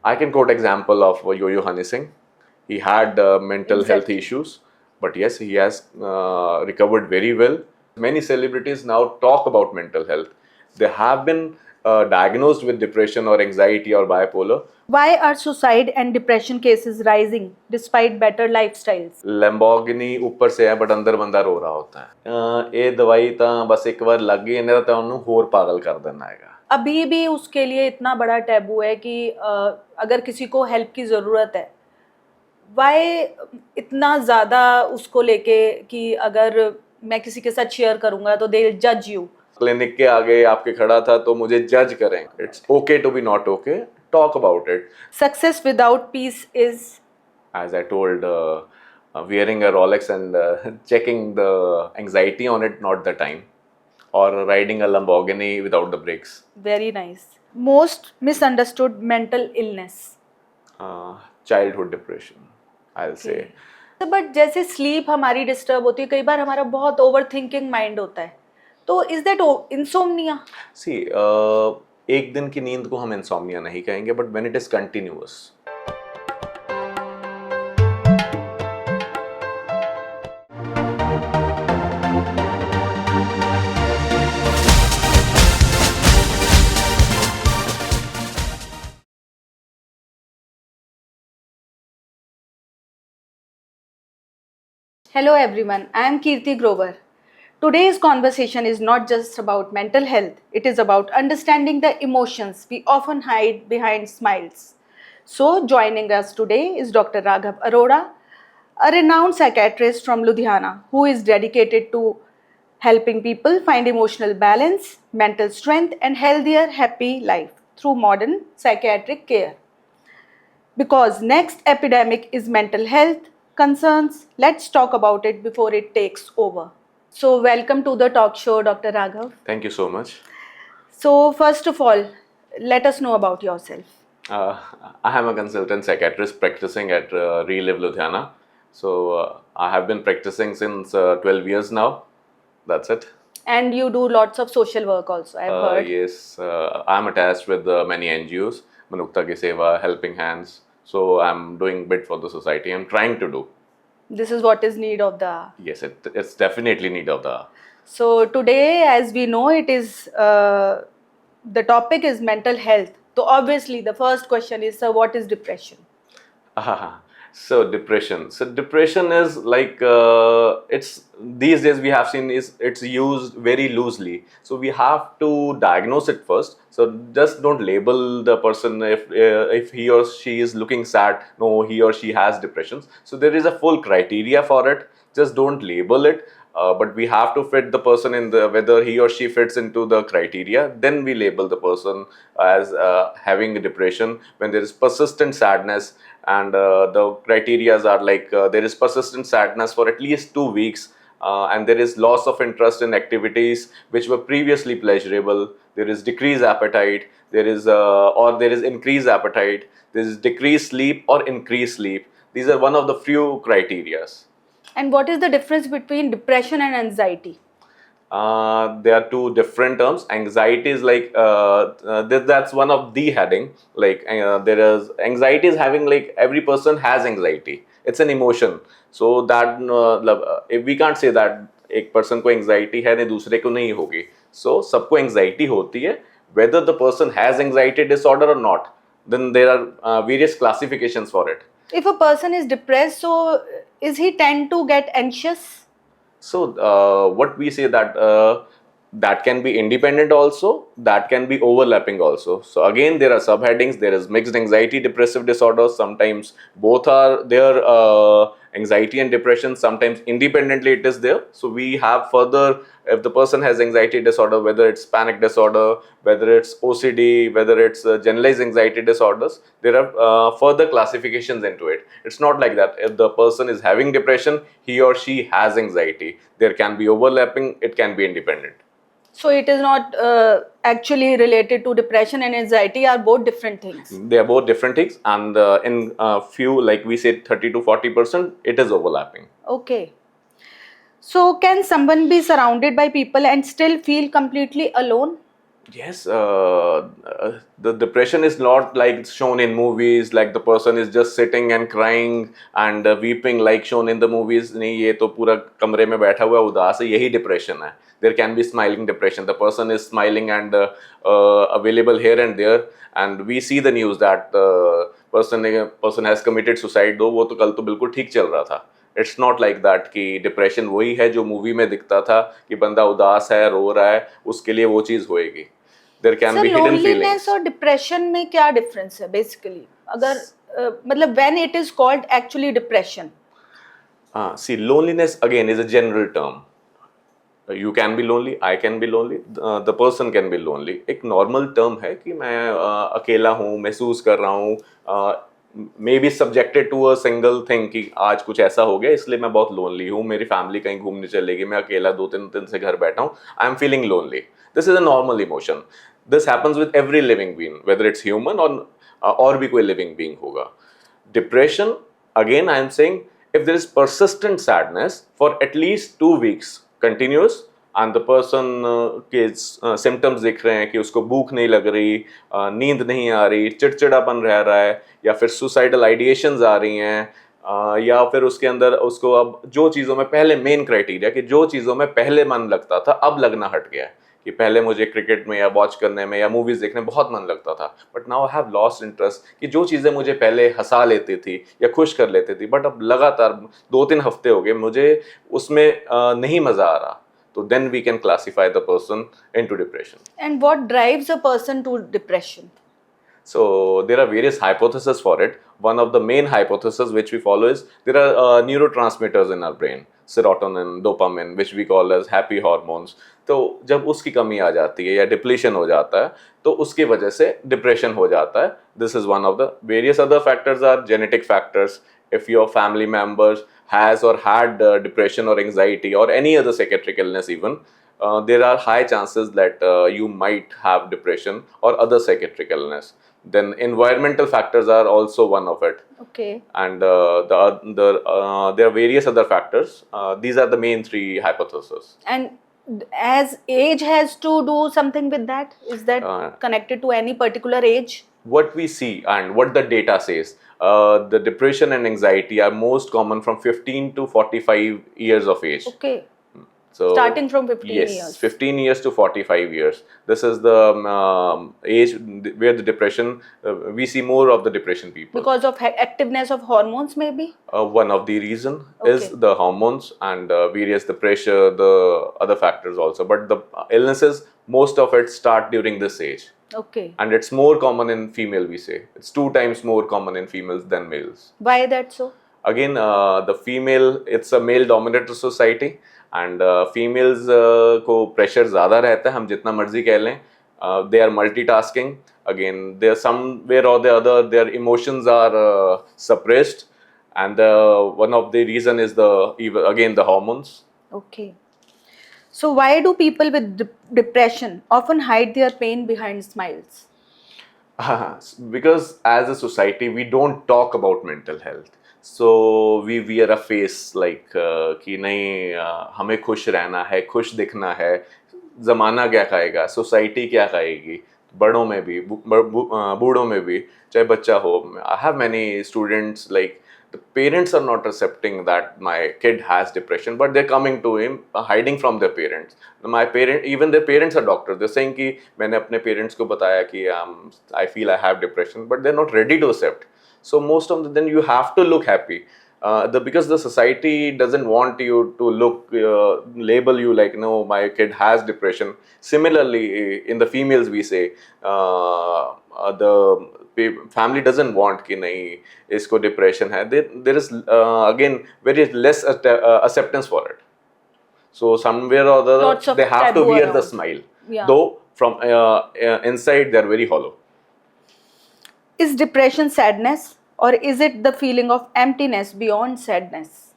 I can quote example of Yo-Yo Honey Singh. He had mental health Exactly. issues, but yes, he has recovered very well. Many celebrities now talk about mental health. They have been diagnosed with depression or anxiety or bipolar. Why are suicide and depression cases rising despite better lifestyles? Lamborghini ਉੱਪਰ ਸੇ ਹੈ but ਅੰਦਰ ਬੰਦਾ ਰੋ ਰਹਾ ਹੋਤਾ ਹੈ ਇਹ ਦਵਾਈ ਤਾਂ ਬਸ ਇੱਕ ਵਾਰ ਲੱਗ ਗਈ ਇਹਨਾਂ ਤਾਂ ਉਹਨੂੰ ਹੋਰ ਪਾਗਲ ਕਰ ਦੇਣਾ ਹੈਗਾ अभी भी उसके लिए इतना बड़ा टैबू है कि अगर किसी को हेल्प की ज़रूरत है, वाई इतना ज़्यादा उसको लेके कि अगर मैं किसी के साथ शेयर करूँगा तो दे जज यू. क्लिनिक के आगे आपके खड़ा था तो मुझे जज करें. It's okay to be not okay. Talk about it. Success without peace is, as I told, wearing a Rolex and checking the anxiety on it, not the time, or riding a Lamborghini without the brakes. very nice. Most misunderstood mental illness. Childhood depression, I'll say. But जैसे sleep हमारी disturb होती है, कई बार हमारा बहुत over thinking mind होता है, तो इज दैट इंसोम्निया? See, एक दिन की नींद को हम इंसोम्निया नहीं कहेंगे, but when it is continuous. Hello everyone, I am Kirti Grover. Today's conversation is not just about mental health, it is about understanding the emotions we often hide behind smiles. So, joining us today is Dr. Raghav Arora, a renowned psychiatrist from Ludhiana who is dedicated to helping people find emotional balance, mental strength, and healthier, happy life through modern psychiatric care. Because next epidemic is mental health concerns, let's talk about it before it takes over. So welcome to the talk show, Dr. Raghav. Thank you so much. So first of all, let us know about yourself. I am a consultant psychiatrist practicing at Relive Ludhiana. So I have been practicing since 12 years now. That's it. And you do lots of social work also, I've heard. Yes, I am attached with many NGOs, Manukta Ki Seva, Helping Hands. So I'm doing bit for the society. I'm trying to do. This is what is need of the... Yes, it's definitely need of the... So today, as we know, it is the topic is mental health. So obviously, the first question is, sir, what is depression? So depression is like it's these days we have seen is it's used very loosely. So we have to diagnose it first. So just don't label the person if he or she is looking sad. No, he or she has depressions. So there is a full criteria for it. Just don't label it. But we have to fit the person in the whether he or she fits into the criteria. Then we label the person as having a depression when there is persistent sadness, and the criterias are like there is persistent sadness for at least 2 weeks, and there is loss of interest in activities which were previously pleasurable. There is decreased appetite. There is or there is increased appetite. There is decreased sleep or increased sleep. These are one of the few criterias. And what is the difference between depression and anxiety? They are two different terms. Anxiety is like that's one of the heading. Like there is anxiety is having like every person has anxiety. It's an emotion. So that if we can't say that एक person को anxiety है नहीं दूसरे को नहीं होगी. So सबको anxiety होती है. Whether the person has anxiety disorder or not, then there are various classifications for it. If a person is depressed, so is he tend to get anxious? So what we say that that can be independent also, that can be overlapping also. So again there are subheadings. There is mixed anxiety depressive disorder. Sometimes both are there, anxiety and depression. Sometimes independently it is there. So we have further, if the person has anxiety disorder, whether it's panic disorder, whether it's OCD, whether it's generalized anxiety disorders, there are further classifications into it. It's not like that. If the person is having depression, he or she has anxiety. There can be overlapping, it can be independent. So it is not actually related to depression and anxiety are both different things. They are both different things, and in few, like we said, 30 to 40%, it is overlapping. Okay. So can someone be surrounded by people and still feel completely alone? Yes, the depression is not like shown in movies, like the person is just sitting and crying and weeping like shown in the movies. नहीं, ये तो पूरा कमरे में बैठा हुआ उदास है, यही depression है. There can be smiling depression. The person is smiling and available here and there, and we see the news that person has committed suicide. दो वो तो कल तो बिल्कुल ठीक चल रहा था. इट्स नॉट लाइक दैट कि डिप्रेशन वही है जो मूवी में दिखता था कि बंदा उदास है, रो रहा है, उसके लिए वो चीज़ होएगी. There can sir be hidden loneliness feelings. और डिप्रेशन में क्या डिफरेंस है बेसिकली, अगर मतलब when it is called actually depression? See, loneliness again is a general term. You can be lonely, I can be lonely, the person can be lonely. एक normal term है कि मैं अकेला हूँ, महसूस कर रहा हूँ, may be subjected to a single thing कि आज कुछ ऐसा हो गया इसलिए मैं बहुत लोनली हूँ, मेरी फैमिली कहीं घूमने चलेगी, मैं अकेला 2-3 दिन से घर बैठा हूँ, आई am feeling lonely. This is a normal emotion. This happens with every living being, whether it's human और भी कोई लिविंग बीइंग होगा. Depression, again, I am saying, if there is persistent sadness for at least 2 weeks continuous, and the person के symptoms दिख रहे हैं कि उसको भूख नहीं लग रही, नींद नहीं आ रही, चिड़चिड़ापन रह रहा है, या फिर suicidal ideations आ रही हैं, या फिर उसके अंदर उसको अब जो चीज़ों में पहले मेन क्राइटेरिया कि जो चीज़ों में पहले मन लगता था अब लगना हट गया है. कि पहले मुझे क्रिकेट में या वॉच करने में या मूवीज देखने में बहुत मन लगता था, but now I have lost interest. कि जो चीज़ें मुझे पहले हंसा लेती थी या खुश कर लेती थी, बट अब लगातार 2-3 हफ्ते हो गए मुझे उसमें नहीं मज़ा आ रहा. तो then we can classify the person into depression. And what drives a person to depression? So there are various hypotheses for it. One of the main hypotheses which we follow is there are neurotransmitters in our brain, serotonin, dopamine, which we call as happy hormones. तो जब उसकी कमी आ जाती है या depletion हो जाता है तो उसकी वजह से डिप्रेशन हो जाता है. This is one of the various other factors are genetic factors. If your family members has or had depression or anxiety or any other psychiatric illness even, there are high chances that you might have depression or other psychiatric illness. Then environmental factors are also one of it. Okay. And there are various other factors. These are the main three hypotheses. And as age has to do something with that, is that connected to any particular age? What we see and what the data says, the depression and anxiety are most common from 15 to 45 years of age. Okay. So starting from 15 yes, years. 15 years to 45 years. This is the age where the depression, we see more of the depression people. Because of activeness of hormones maybe? One of the reason is Okay. the hormones and various the pressure, the other factors also. But the illnesses, most of it start during this age. Okay. And it's more common in female, we say. It's 2 times more common in females than males. Why that so? Again, the female, it's a male dominated society and females को pressure ज़्यादा रहता है, हम जितना मर्जी कह लें. They are multitasking. Again, they are somewhere or the other, their emotions are suppressed, and one of the reason is again the hormones. Okay. So why do people with depression often hide their pain behind smiles? Because as a society we don't talk about mental health, so we wear a face like कि नहीं हमें खुश रहना है, खुश दिखना है, ज़माना क्या कहेगा, सोसाइटी क्या कहेगी, बड़ों में भी बूढ़ों में भी, चाहे बच्चा हो. I have many students like the parents are not accepting that my kid has depression, but they're coming to him hiding from their parents. Even their parents are doctors. They're saying कि मैंने अपने parents को बताया कि I feel I have depression, but they're not ready to accept. So most of then you have to look happy. Because the society doesn't want you to look label you like no, my kid has depression. Similarly, in the females we say the family doesn't want कि नहीं इसको depression है. There is again very less acceptance for it. So somewhere or the Lots other of they have to taboo wear the around. smile. Yeah. Though from inside they are very hollow. Is depression sadness, or is it the feeling of emptiness beyond sadness?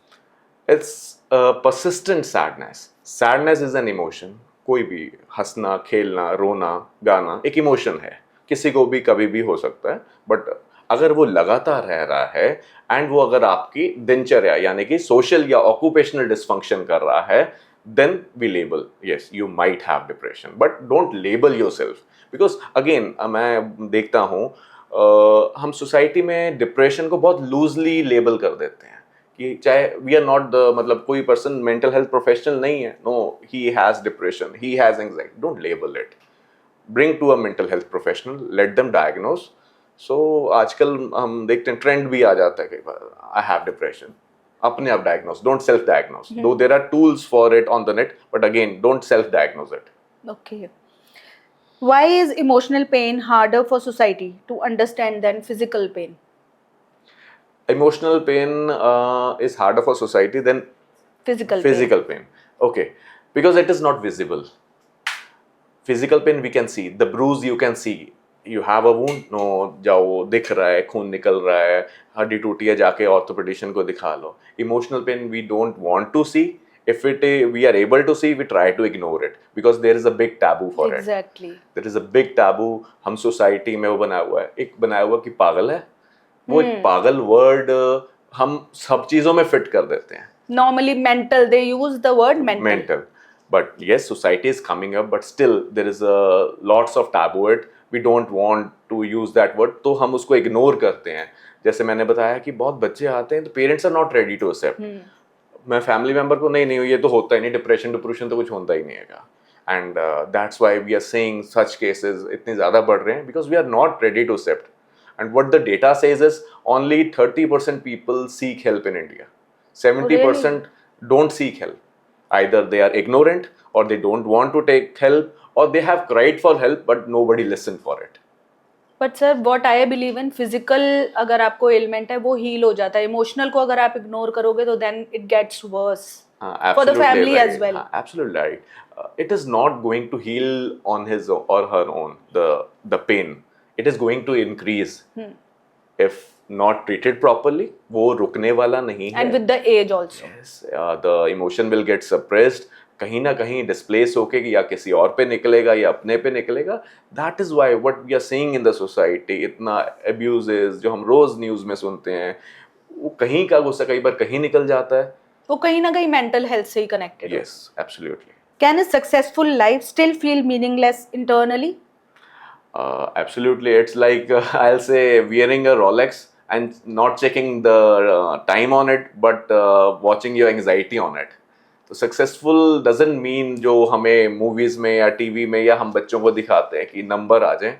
It's persistent sadness. Sadness is an emotion. कोई भी हंसना, खेलना, रोना, गाना एक emotion है. किसी को भी कभी भी हो सकता है. बट अगर वो लगातार रह रहा है एंड वो अगर आपकी दिनचर्या यानी कि सोशल या ऑक्यूपेशनल डिसफंक्शन कर रहा है, then we label, yes, you might have depression, but don't label yourself. Because again, मैं देखता हूँ हम सोसाइटी में डिप्रेशन को बहुत लूजली लेबल कर देते हैं कि चाहे वी आर नॉट द मतलब कोई पर्सन मेंटल हेल्थ प्रोफेशनल नहीं है, no he has depression, he has anxiety, don't label it, bring to a mental health professional, let them diagnose. So आजकल हम देखते हैं ट्रेंड भी आ जाता है कई बार, आई हैव डिप्रेशन, अपने आप diagnose, don't self diagnose, though there are tools for it on the net, but again don't self diagnose it. Okay. Why is emotional pain harder for society to understand than physical pain? Emotional pain is harder for society than Physical physical pain. Okay, because it is not visible. Physical pain we can see, the bruise you can see, you have a wound, no, जाओ दिख रहा है, खून निकल रहा है, हड्डी टूटी है, जाके ऑर्थोपेडिशियन को दिखा लो. Emotional pain we don't want to see. If we are able to see, we try to ignore it because there is a big taboo for pain. it. Exactly. There is a big taboo. हम society में वो बनाया हुआ है, एक बनाया हुआ कि पागल है, वो एक पागल वर्ड हम सब चीजों में फिट कर देते हैं. Normally mental, they use the word mental. Mental. But yes, society is coming up, but still there is a lots of taboo it. We don't want to use that word, तो हम उसको ignore करते हैं. जैसे मैंने बताया कि बहुत बच्चे आते हैं तो parents are not ready to accept. मैं फैमिली मेंबर को नहीं ये तो होता ही नहीं, डिप्रेशन तो कुछ होता ही नहीं है. And that's why we are seeing such cases इतने ज़्यादा बढ़ रहे हैं, because we are not ready to accept. And what the data says is only 30% people seek help in India. 70% don't seek help. Either they are ignorant or they don't want to take help or they have cried for help but nobody listened for it. But sir, what I believe in, physical अगर आपको ailment है वो heal हो जाता है, emotional को अगर आप ignore करोगे तो then it gets worse for the family right. as well. Absolutely right. It is not going to heal on his or her own, the pain. It is going to increase if not treated properly. वो रुकने वाला नहीं है. And with the age also. Yes, the emotion will get suppressed. कहीं ना कहीं displace होके या किसी और पे निकलेगा या अपने पे निकलेगा. That is why what we are seeing in the society, इतना abuses जो हम रोज न्यूज में सुनते हैं, वो कहीं का गुस्सा कई बार कहीं निकल जाता है. वो कहीं ना कहीं mental health से ही connected. Yes, absolutely. Can a successful life still feel meaningless internally? Absolutely. It's like I'll say wearing a Rolex and not checking the time on it, but watching your anxiety on it. तो successful doesn't mean जो हमें movies में या TV में या हम बच्चों को दिखाते हैं कि नंबर आ जाए.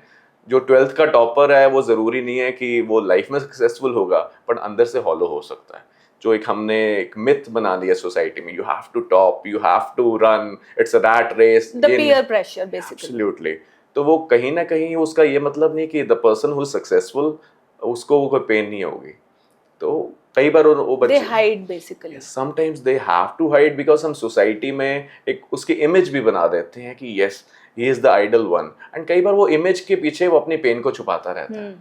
जो 12th का टॉपर है वो ज़रूरी नहीं है कि वो लाइफ में सक्सेसफुल होगा, बट अंदर से हॉलो हो सकता है. जो हमने एक मिथ बना दिया सोसाइटी में, you have to top, you have to run, it's a rat race, The peer pressure basically. Absolutely. तो वो कहीं ना कहीं उसका ये मतलब नहीं कि the person who is successful उसको वो कोई पेन नहीं होगी. तो कई बार वो बच्चे They hide basically. Sometimes they have to hide because हम सोसाइटी में एक उसकी इमेज भी बना देते हैं कि yes he is the idol one, and कई बार वो इमेज के पीछे वो अपनी पेन को छुपाता रहता है.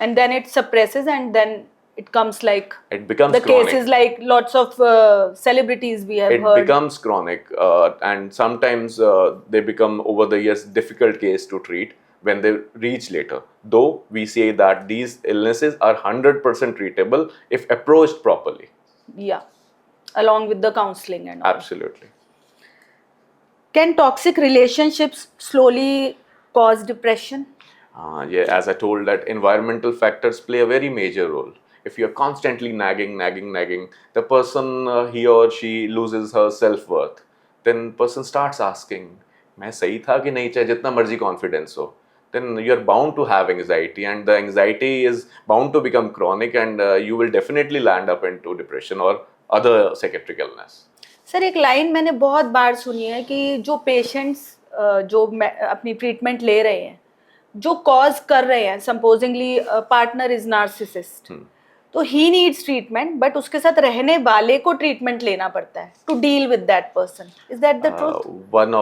And then it suppresses and then it comes like It becomes the chronic. cases like lots of celebrities we have It heard. becomes chronic, and sometimes they become over the years difficult case to treat when they reach later. Though we say that these illnesses are 100% treatable if approached properly. Yeah, along with the counseling and all. Absolutely. Can toxic relationships slowly cause depression? Yeah, as I told, that environmental factors play a very major role. If you're constantly nagging, the person, he or she loses her self-worth. Then person starts asking, मैं सही था कि नहीं, चाहे जितना मर्जी confidence हो. Then you're bound to have anxiety, and the anxiety is bound to become chronic, and you will definitely land up into depression or other psychiatric illness. Sir एक लाइन मैंने बहुत बार सुनी है कि जो पेशेंट्स जो अपनी ट्रीटमेंट ले रहे हैं, जो कॉज कर रहे हैं, सपोजिंगली पार्टनर इज नार्सिसिस्ट, तो ही नीड्स ट्रीटमेंट, बट उसके साथ रहने वाले को ट्रीटमेंट लेना पड़ता है to deal with that person. Is that the truth? One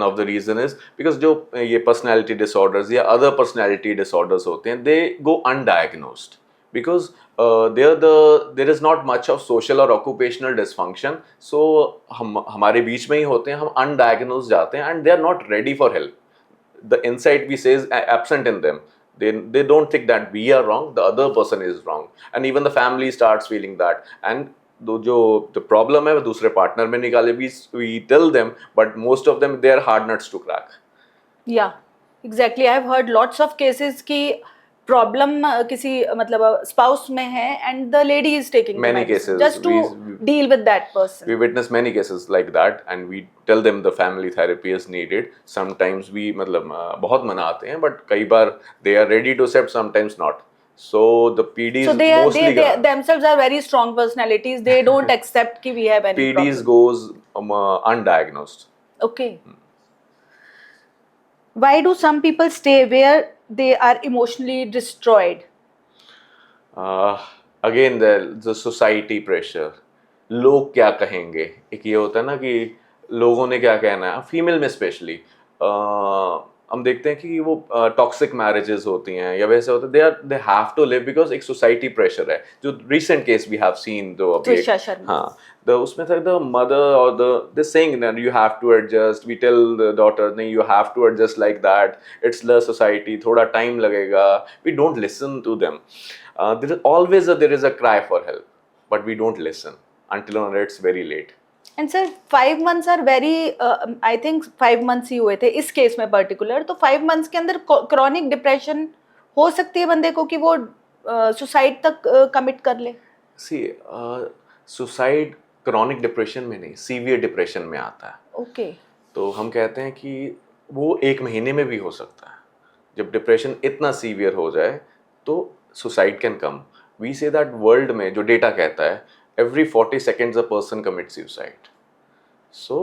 of the reason is because जो ये पर्सनैलिटी डिसऑर्डर्स या अदर पर्सनैलिटी डिसऑर्डर्स होते हैं, they go undiagnosed because there is not much of social or occupational dysfunction. So हमारे बीच में ही होते हैं, हम undiagnosed जाते हैं, and they are not ready for help. The insight we say is absent in them. They don't think that we are wrong, the other person is wrong, and even the family starts feeling that, and जो problem है वो दूसरे partner में निकाले, we tell them, but most of them they are hard nuts to crack. Yeah exactly, I have heard lots of cases की problem किसी मतलब spouse में है and the lady is taking Many cases just to deal with that person. we witness many cases like that and we tell them the family therapy is needed. Sometimes we मतलब बहुत मनाते हैं, but कई बार they are ready to accept, sometimes not. So the PDs So mostly they themselves are very strong personalities. They don't accept कि we have any PDs problem. goes undiagnosed. Okay. Why do some people stay where they are emotionally destroyed? Again the society pressure, लोग क्या कहेंगे, एक ये होता है ना कि लोगों ने क्या कहना है, फीमेल में स्पेशली हम देखते हैं कि वो टॉक्सिक मैरिजेस होती हैं या वैसे होते हैं, they have to live because एक सोसाइटी प्रेशर है. जो recent case we have seen, जो अभी त्रिशा शर्मा. हाँ, उसमें था द मदर और the saying that you have to adjust, we tell the daughter नहीं you have to adjust like that, it's the society, थोड़ा टाइम लगेगा, we don't listen to them. There is always there is a cry for help, but we don't listen until it's very late. And sir, 5 months are very I think 5 months ही हुए थे इस case में particular. तो 5 months के अंदर chronic depression हो सकती है बंदे को कि वो सुसाइड तक कमिट कर ले. See, सुसाइड क्रॉनिक डिप्रेशन में नहीं, सीवियर डिप्रेशन में आता है. ओके. तो हम कहते हैं कि वो 1 महीने में भी हो सकता है. जब डिप्रेशन इतना सीवियर हो जाए तो suicide can come. We say that world में जो डेटा कहता है every 40 seconds a person commits suicide. So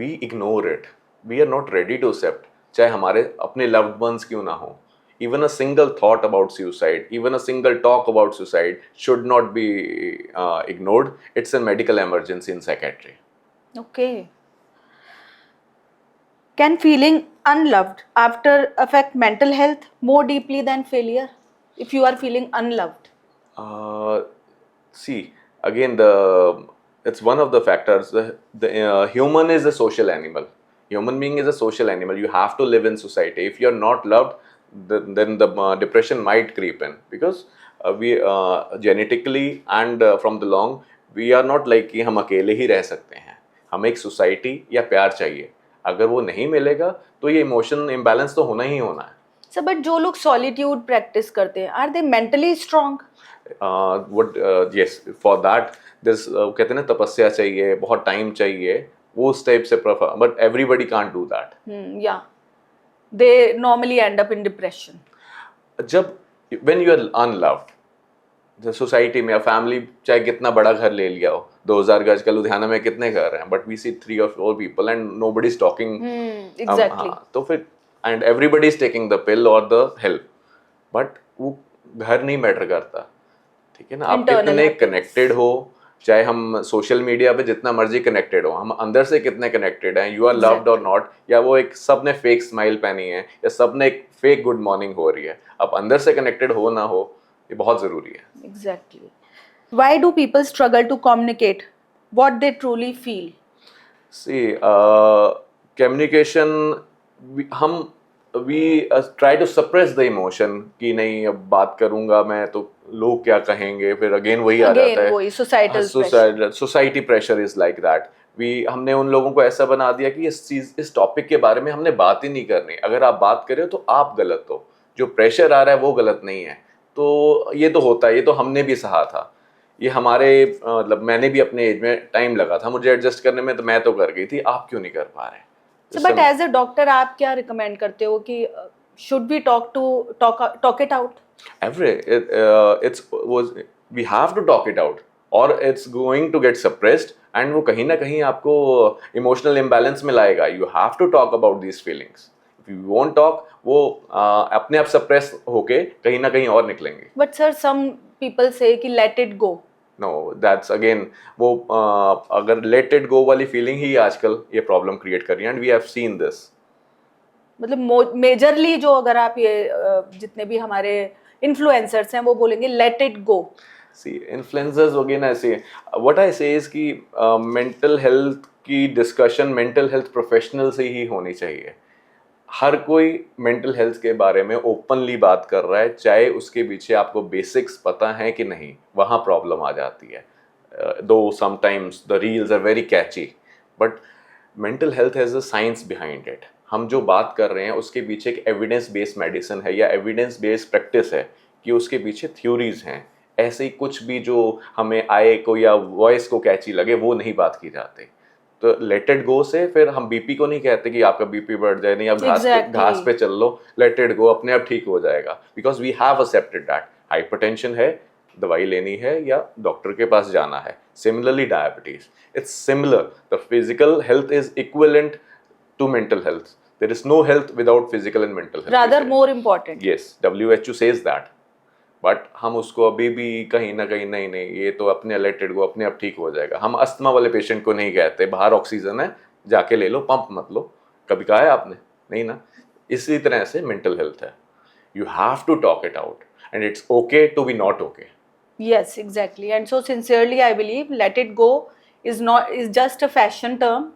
we ignore it. We are not ready to accept. चाहे हमारे अपने loved ones क्यों ना हो, even a single thought about suicide, even a single talk about suicide should not be ignored. It's a medical emergency in psychiatry. Okay. Can feeling unloved after affect mental health more deeply than failure? If you are feeling unloved. See, again it's one of the factors. The human is a social animal. Human being is a social animal. You have to live in society. If you're not loved, then the depression might creep in, because we genetically and from the long we are not like कि हम अकेले ही रह सकते हैं. हमें एक society या प्यार चाहिए. अगर वो नहीं मिलेगा तो ये इमोशन इम्बैलेंस तो होना ही होना है. सर बट जो लोग सॉलिट्यूड प्रैक्टिस करते हैं, are they mentally strong? yes, for that there's कहते हैं ना तपस्या चाहिए, बहुत टाइम चाहिए, वो उस टाइप से prefer, but everybody can't do that. Yeah they normally end up in depression. जब when you are unloved, society में, फैमिली चाहे कितना बड़ा घर ले लिया हो, 2000 गज का लुधियाना में कितने घर हैं, but we see 3 or 4 people and nobody is talking. एग्जैक्टली. तो फिर and everybody is taking the pill or the help, but वो घर नहीं मैटर करता. ठीक है ना, आप कितने कनेक्टेड हो, चाहे हम सोशल मीडिया पे जितना मर्जी कनेक्टेड हो, हम अंदर से कितने कनेक्टेड हैं, यू आर लव्ड और नॉट, या वो एक सब ने फेक स्माइल पहनी है या सब ने एक फेक गुड मॉर्निंग हो रही है, आप अंदर से कनेक्टेड हो ना हो, ये बहुत जरूरी है. Exactly. Why do people struggle to communicate what they truly feel? See, communication, हम we try to suppress the emotion कि नहीं अब बात करूंगा मैं तो लोग क्या कहेंगे, फिर अगेन वही आ जाता है, society pressure is like that. हमने उन लोगों को ऐसा बना दिया कि इस टॉपिक के बारे में हमने बात ही नहीं करनी. अगर आप बात कर रहे हो तो आप गलत हो, जो प्रेशर आ रहा है वो गलत नहीं है. तो ये तो होता है, ये तो हमने भी सहा था, ये हमारे मतलब मैंने भी अपने एज में टाइम लगा था मुझे एडजस्ट करने में, तो मैं तो कर गई थी, आप क्यों नहीं कर पा रहे? बट एज अ डॉक्टर आप क्या रिकमेंड करते हो कि should we talk it out? We have to talk it out और it's going to get suppressed, and वो कहीं ना कहीं आपको इमोशनल इम्बैलेंस में लाएगा. You have to talk about these feelings. If you won't talk, वो अपने आप सप्रेस होके कहीं ना कहीं और निकलेंगे. बट सर सम पीपल से कि let it go. No, that's again वो अगर let it go वाली फीलिंग ही आजकल ये प्रॉब्लम क्रिएट कर रही है, and we have seen this. मतलब मेजरली जो अगर आप ये जितने भी हमारे इन्फ्लुएंसर्स हैं वो बोलेंगे let it go. See, influencers वगैरह ऐसे, व्हाट आई से इज कि मेंटल हेल्थ की डिस्कशन मेंटल हेल्थ प्रोफेशनल से ही होनी चाहिए. हर कोई मेंटल हेल्थ के बारे में ओपनली बात कर रहा है, चाहे उसके पीछे आपको बेसिक्स पता है कि नहीं, वहाँ प्रॉब्लम आ जाती है. though sometimes the reels are very catchy, but mental health has a science behind it. हम जो बात कर रहे हैं उसके पीछे एक एविडेंस बेस्ड मेडिसिन है या एविडेंस बेस्ड प्रैक्टिस है, कि उसके पीछे थ्योरीज हैं। ऐसे ही कुछ भी जो हमें आए को या वॉइस को कैची लगे वो नहीं बात की जाती। तो लेट इट गो से फिर हम बीपी को नहीं कहते कि आपका बीपी बढ़ जाए, नहीं आप घास पे चल लो, लेट इट गो, अपने आप ठीक हो जाएगा, because we have accepted that. Hypertension है, दवाई लेनी है या डॉक्टर के पास जाना है। Similarly diabetes, it's similar, the physical health is equivalent to mental health. There is no health without physical and mental health, rather more important. Yes, WHO says that, but हम उसको अभी भी कहीं ना कहीं नहीं नहीं ये तो अपने लेटेड को अपने आप ठीक हो जाएगा। हम अस्थमा वाले पेशेंट को नहीं कहते बाहर ऑक्सीजन है जाके ले लो, पंप मत लो, कभी कहा है आपने? नहीं ना। इसी तरह से मेंटल हेल्थ है, you have to talk it out and it's okay to be not okay. Yes, exactly. And so sincerely, I believe let it go is just a fashion term.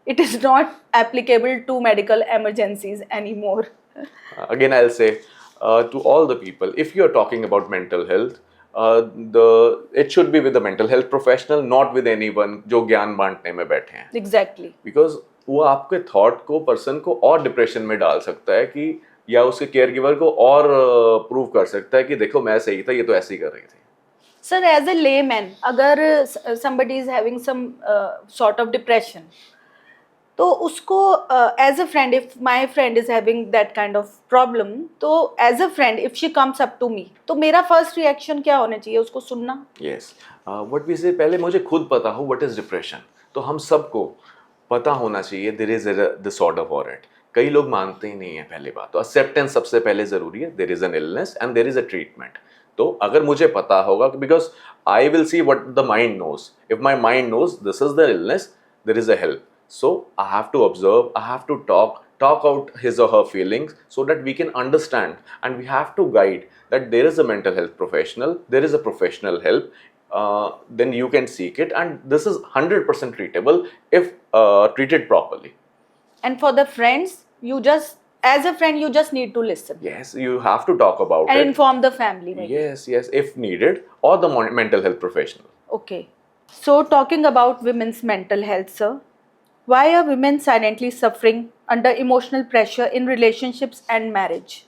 It is not applicable to medical emergencies anymore. Again, I'll say to all the people, if you're talking about mental health, it should be with the mental health professional, not with anyone जो ज्ञान बांटने में बैठे हैं। Exactly. Because वो आपके thought को, person को और डिप्रेशन में डाल सकता है, कि या उसके केयर गिवर को और प्रूव कर सकता है कि देखो मैं सही था, ये तो ऐसे ही कर रही थी। Sir, as a layman, अगर somebody is having some sort of depression, तो उसको as a friend, if my friend is having that kind of problem, तो as a friend, if she comes up to me, तो मेरा first reaction क्या होना चाहिए? उसको सुनना। Yes, what we say, पहले मुझे खुद पता हो what is depression, तो हम सबको पता होना चाहिए there is a disorder for it। कई लोग मानते ही नहीं है। पहली बात तो acceptance सबसे पहले जरूरी है, there is an illness and there is a treatment। तो अगर मुझे पता होगा, because I will see what the mind knows, if my mind knows this is the illness, there is a help, so I have to observe, I have to talk out his or her feelings so that we can understand, and we have to guide that there is a mental health professional, there is a professional help, then you can seek it, and this is 100% treatable if treated properly. And for the friends, as a friend, you just need to listen. Yes, you have to talk about and it. inform the family maybe. Yes, if needed, or the mental health professional. Okay. So talking about women's mental health, sir, why are women silently suffering under emotional pressure in relationships and marriage?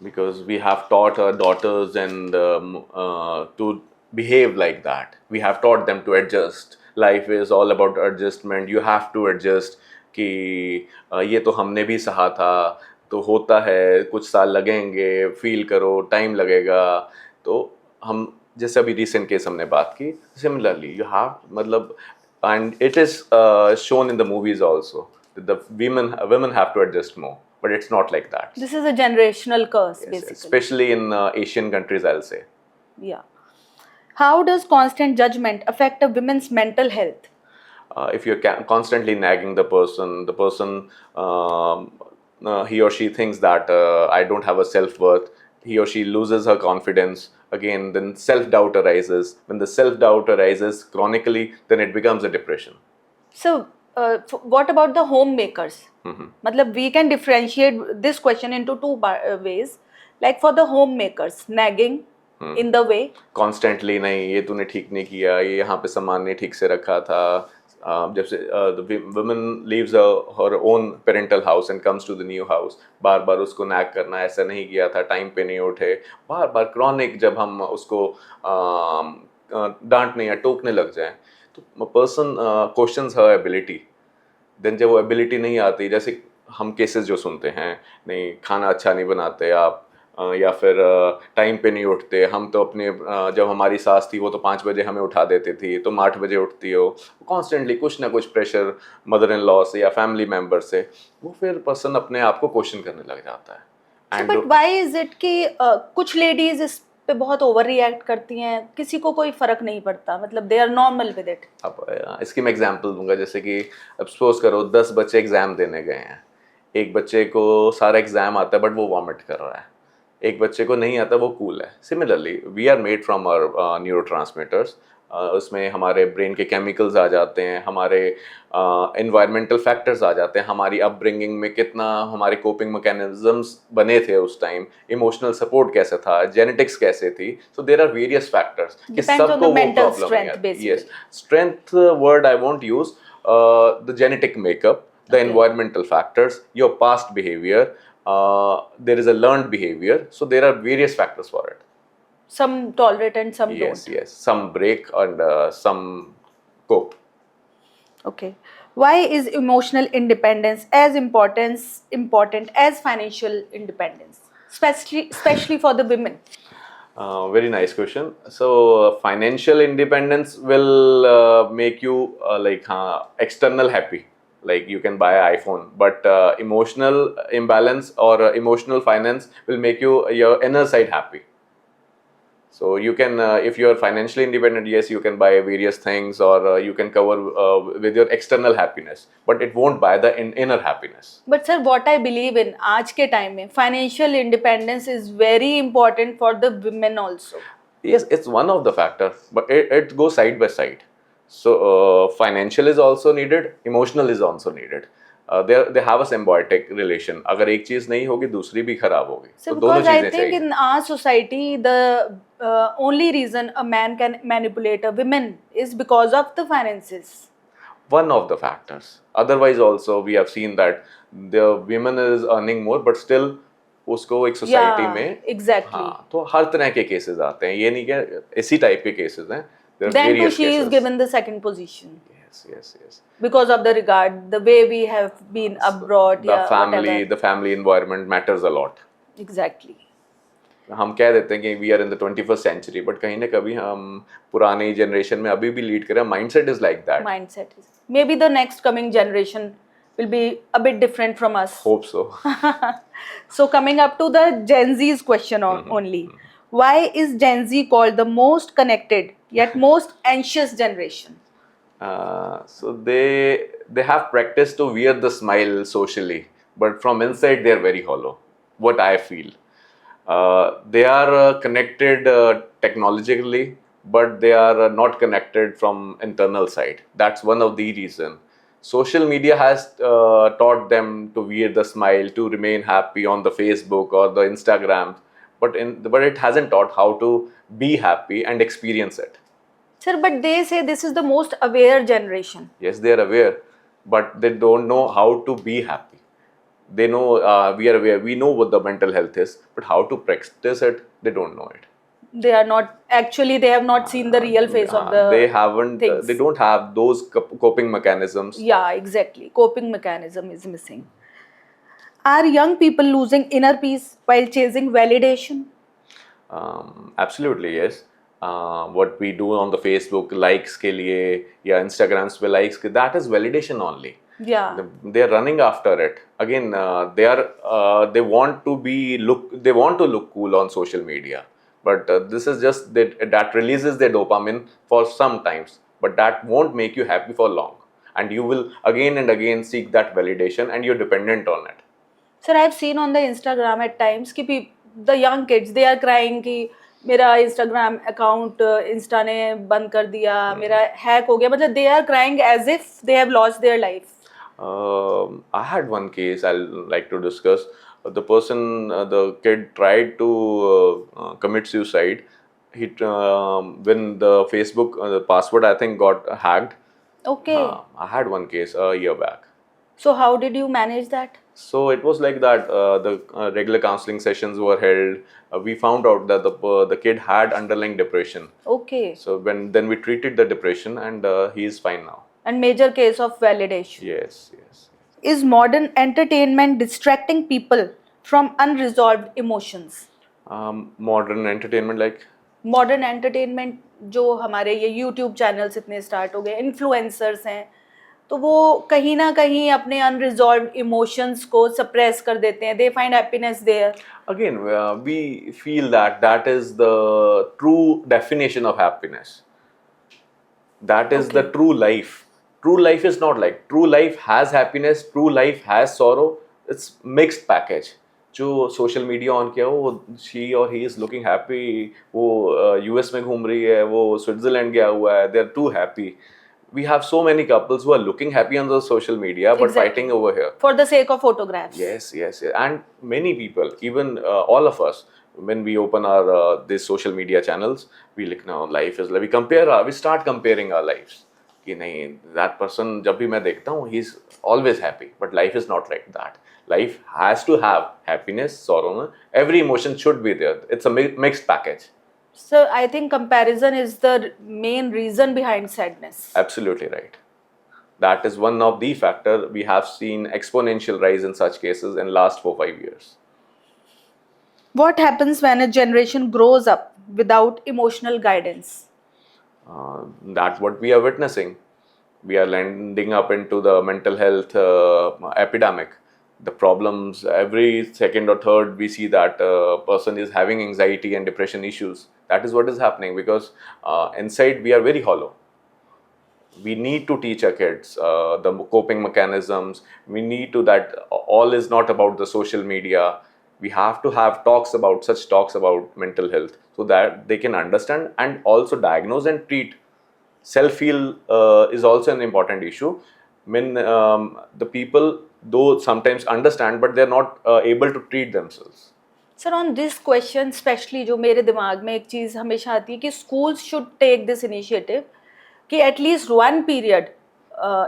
Because we have taught our daughters and to behave like that. We have taught them to adjust. Life is all about adjustment. You have to adjust. कि ये तो हमने भी सहा था, तो होता है, कुछ साल लगेंगे, फील करो, टाइम लगेगा। तो हम जैसे अभी रिसेंट केस हमने बात की, सिमिलरली यू हैव, मतलब, and it is shown in the movies also, the women have to adjust more, but it's not like that. This is a generational curse, Yes, basically. especially in Asian countries, I'll say. Yeah. How does constant judgment affect a woman's mental health? If you're constantly nagging the person, he or she thinks that I don't have a self-worth, he or she loses her confidence. Again, then self-doubt arises. When the self-doubt arises chronically, then it becomes a depression. So, what about the homemakers? Matlab, we can differentiate this question into two ways. Like for the homemakers, nagging in the way. Constantly, नहीं ये तूने ठीक नहीं किया, ये यहाँ पे सामान नहीं ठीक से रखा था। जब से the woman leaves her own parental house and comes to the new house, बार बार उसको नैग करना, ऐसा नहीं किया था, टाइम पे नहीं उठे, बार बार क्रॉनिक, जब हम उसको डांटने या टोकने लग जाए, तो पर्सन क्वेश्चंस हर एबिलिटी। देन जब वो एबिलिटी नहीं आती, जैसे हम केसेस जो सुनते हैं, नहीं खाना अच्छा नहीं बनाते आप, या फिर टाइम पे नहीं उठते, हम तो अपने जब हमारी सास थी वो तो 5 बजे हमें उठा देती थी, तुम 8 बजे उठती हो। कॉन्स्टेंटली कुछ ना कुछ प्रेशर मदर इन लॉ से या फैमिली मेम्बर से, वो फिर पर्सन अपने आप को क्वेश्चन करने लग जाता है। बट व्हाई इज इट कि कुछ लेडीज इस पे बहुत ओवर रिएक्ट करती हैं, किसी को कोई फर्क नहीं पड़ता, मतलब they are normal with it. अब इसकी मैं एग्जांपल दूंगा, जैसे कि अब सपोज करो 10 बच्चे एग्जाम देने गए हैं, एक बच्चे को सारा एग्जाम आता है बट वो वॉमिट कर रहा है, एक बच्चे को नहीं आता, वो कूल है। Similarly we are made from our neurotransmitters, उसमें हमारे ब्रेन के केमिकल्स आ जाते हैं, हमारे एनवायरमेंटल फैक्टर्स आ जाते हैं, हमारी अपब्रिंगिंग में कितना हमारे कोपिंग मैकेनिज्म्स बने थे उस टाइम, इमोशनल सपोर्ट कैसे था, जेनेटिक्स कैसे थी. सो देर आर वेरियस फैक्टर्स कि Depends on सबको the वो mental प्रॉब्लम strength, है. basically. Yes, strength word I won't use. The genetic makeup, the Okay. environmental factors, your past behavior, there is a learned behavior. So there are various factors for it. Some tolerate and some Yes, don't. yes. Some break and some cope. Okay. Why is emotional independence as important as financial independence, especially for the women? Very nice question. So, financial independence will make you external happy. Like you can buy an iPhone, but emotional imbalance or emotional finance will make you your inner side happy. So you can, if you are financially independent, yes, you can buy various things, or you can cover with your external happiness, but it won't buy the inner happiness. But sir, what I believe in आज के time में financial independence is very important for the women also. Yes, it's one of the factor, but it goes side by side. So financial is also needed, emotional is also needed. They have a symbiotic relation. अगर एक चीज नहीं होगी दूसरी भी खराब होगी. So तो दोनों because I चीजें think चाहिए. in our society the only reason a man can manipulate a woman is because of the finances. One of the factors. Otherwise, also we have seen that the women is earning more, but still उसको एक society Yeah, में exactly. हाँ तो हर तरह के cases आते हैं. ये नहीं कि इसी टाइप के केसेस हैं. There are Then too various she is cases. given the second position Yes, yes, yes. because of the regard, the way we have been abroad, The yeah, family, whatever. the family environment matters a lot. Exactly. हम कह देते हैं कि we are in the 21st century, but कहीं ना कभी हम पुरानी जनरेशन में अभी भी लीड करें. Mindset is like that. Mindset is. Maybe the next coming generation will be a bit different from us. Hope so. So coming up to the Gen Z's question only. Why is Gen Z called the most connected yet most anxious generation? So they have practiced to wear the smile socially, but from inside they are very hollow. What I feel, they are connected technologically, but they are not connected from internal side. That's one of the reason. Social media has taught them to wear the smile, to remain happy on the Facebook or the Instagram, but it hasn't taught how to be happy and experience it. Sir, but they say this is the most aware generation. Yes, they are aware, but they don't know how to be happy. They know we are aware, we know what the mental health is, but how to practice it, they don't know it. They are not actually, they have not seen the real face of the They haven't, things. they don't have those coping mechanisms. Yeah, exactly. Coping mechanism is missing. Are young people losing inner peace while chasing validation? Absolutely, yes. What we do on the Facebook, likes के लिए या Instagrams पे likes के, that is validation only. Yeah. They are running after it. Again, they want to they want to look cool on social media. But this is just that releases their dopamine for some times, but that won't make you happy for long. And you will again and again seek that validation, and you're dependent on it. Sir, I've seen on the Instagram at times कि the young kids, they are crying कि मेरा Instagram account Insta ने बंद कर दिया, मेरा hack हो गया. मतलब they are crying as if they have lost their life. I had one case I'll like to discuss. The person, the kid tried to commit suicide. When the Facebook the password I think got hacked. Okay. I had one case a year back. So how did you manage that? So it was like that. The regular counseling sessions were held. We found out that the kid had underlying depression. Okay. So then we treated the depression, and he is fine now. And major case of validation. Yes, yes. Is modern entertainment distracting people from unresolved emotions? Modern entertainment like. Modern entertainment जो हमारे ये YouTube channels इतने start हो गए, influencers हैं, तो वो कहीं ना कहीं अपने अनरिजॉल्व्ड इमोशंस को सप्रेस कर देते हैं. They find happiness there. Again, we feel that is the true definition of happiness. That is the true life. True life is not like. True life has happiness. True life has sorrow. It's mixed package. जो social media on किया वो she और he is looking happy, वो US में घूम रही है, वो स्विट्जरलैंड गया हुआ है, they are too happy. We have so many couples who are looking happy on the social media but Exactly. fighting over here. For the sake of photographs. Yes, yes, yes. And many people, even all of us, when we open our these social media channels, we like now life is like we compare our, we start comparing our lives. कि नहीं, that person जब भी मैं देखता हूँ, he's always happy, but life is not like that. Life has to have happiness, sorrow. Every emotion should be there. It's a mixed package. So I think comparison is the main reason behind sadness. Absolutely right. That is one of the factor. We have seen exponential rise in such cases in last 4-5 years. What happens when a generation grows up without emotional guidance? That's what we are witnessing. We are landing up into the mental health epidemic. The problems, every second or third we see that person is having anxiety and depression issues. That is what is happening because inside we are very hollow. We need to teach our kids the coping mechanisms. We need to that all is not about the social media. We have to have such talks about mental health so that they can understand and also diagnose and treat. Self-heal is also an important issue. I mean, the people though sometimes understand but they're not able to treat themselves. Sir, on this question, especially जो मेरे दिमाग में एक चीज़ हमेशा आती है कि schools should take this initiative कि at least one period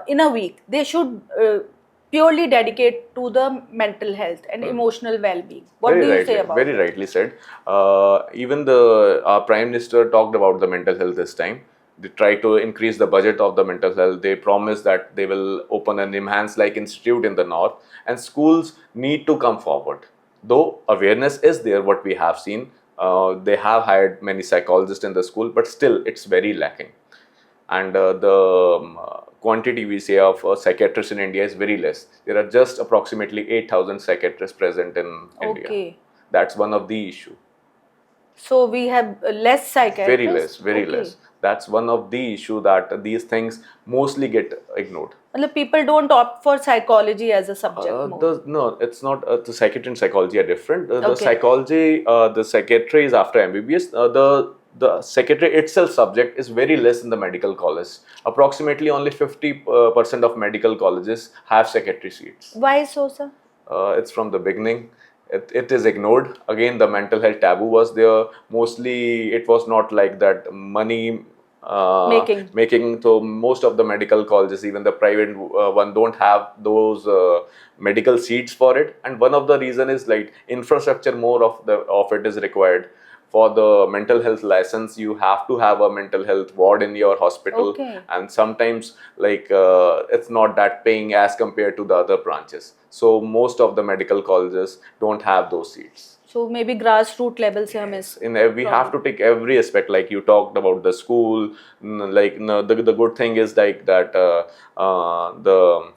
in a week they should purely dedicate to the mental health and emotional well-being. What Very do you rightly, say about very it? rightly said. Even our Prime Minister talked about the mental health this time. They try to increase the budget of the mental health. They promise that they will open an enhanced-like institute in the north, and schools need to come forward. Though awareness is there, what we have seen, they have hired many psychologists in the school, but still it's very lacking. And the quantity we say of psychiatrists in India is very less. There are just approximately 8,000 psychiatrists present in India. Okay. That's one of the issue. So we have less psychiatrists? Very less, very Okay. less. That's one of the issue that these things mostly get ignored. मतलब people don't opt for psychology as a subject more. No, it's not. The psychiatry and psychology are different. The Okay. psychology, the psychiatry is after MBBS. The psychiatry itself subject is very less in the medical college. Approximately only 50% of medical colleges have psychiatry seats. Why so, sir? It's from the beginning. It is ignored. Again, the mental health taboo was there. Mostly, it was not like that money making. So most of the medical colleges, even the private one, don't have those medical seats for it. And one of the reason is like infrastructure more of it is required. For the mental health license, you have to have a mental health ward in your hospital. Okay. And sometimes like it's not that paying as compared to the other branches. So most of the medical colleges don't have those seats. So maybe grassroots level से हमें We have to take every aspect, like you talked about the school. The good thing is like that the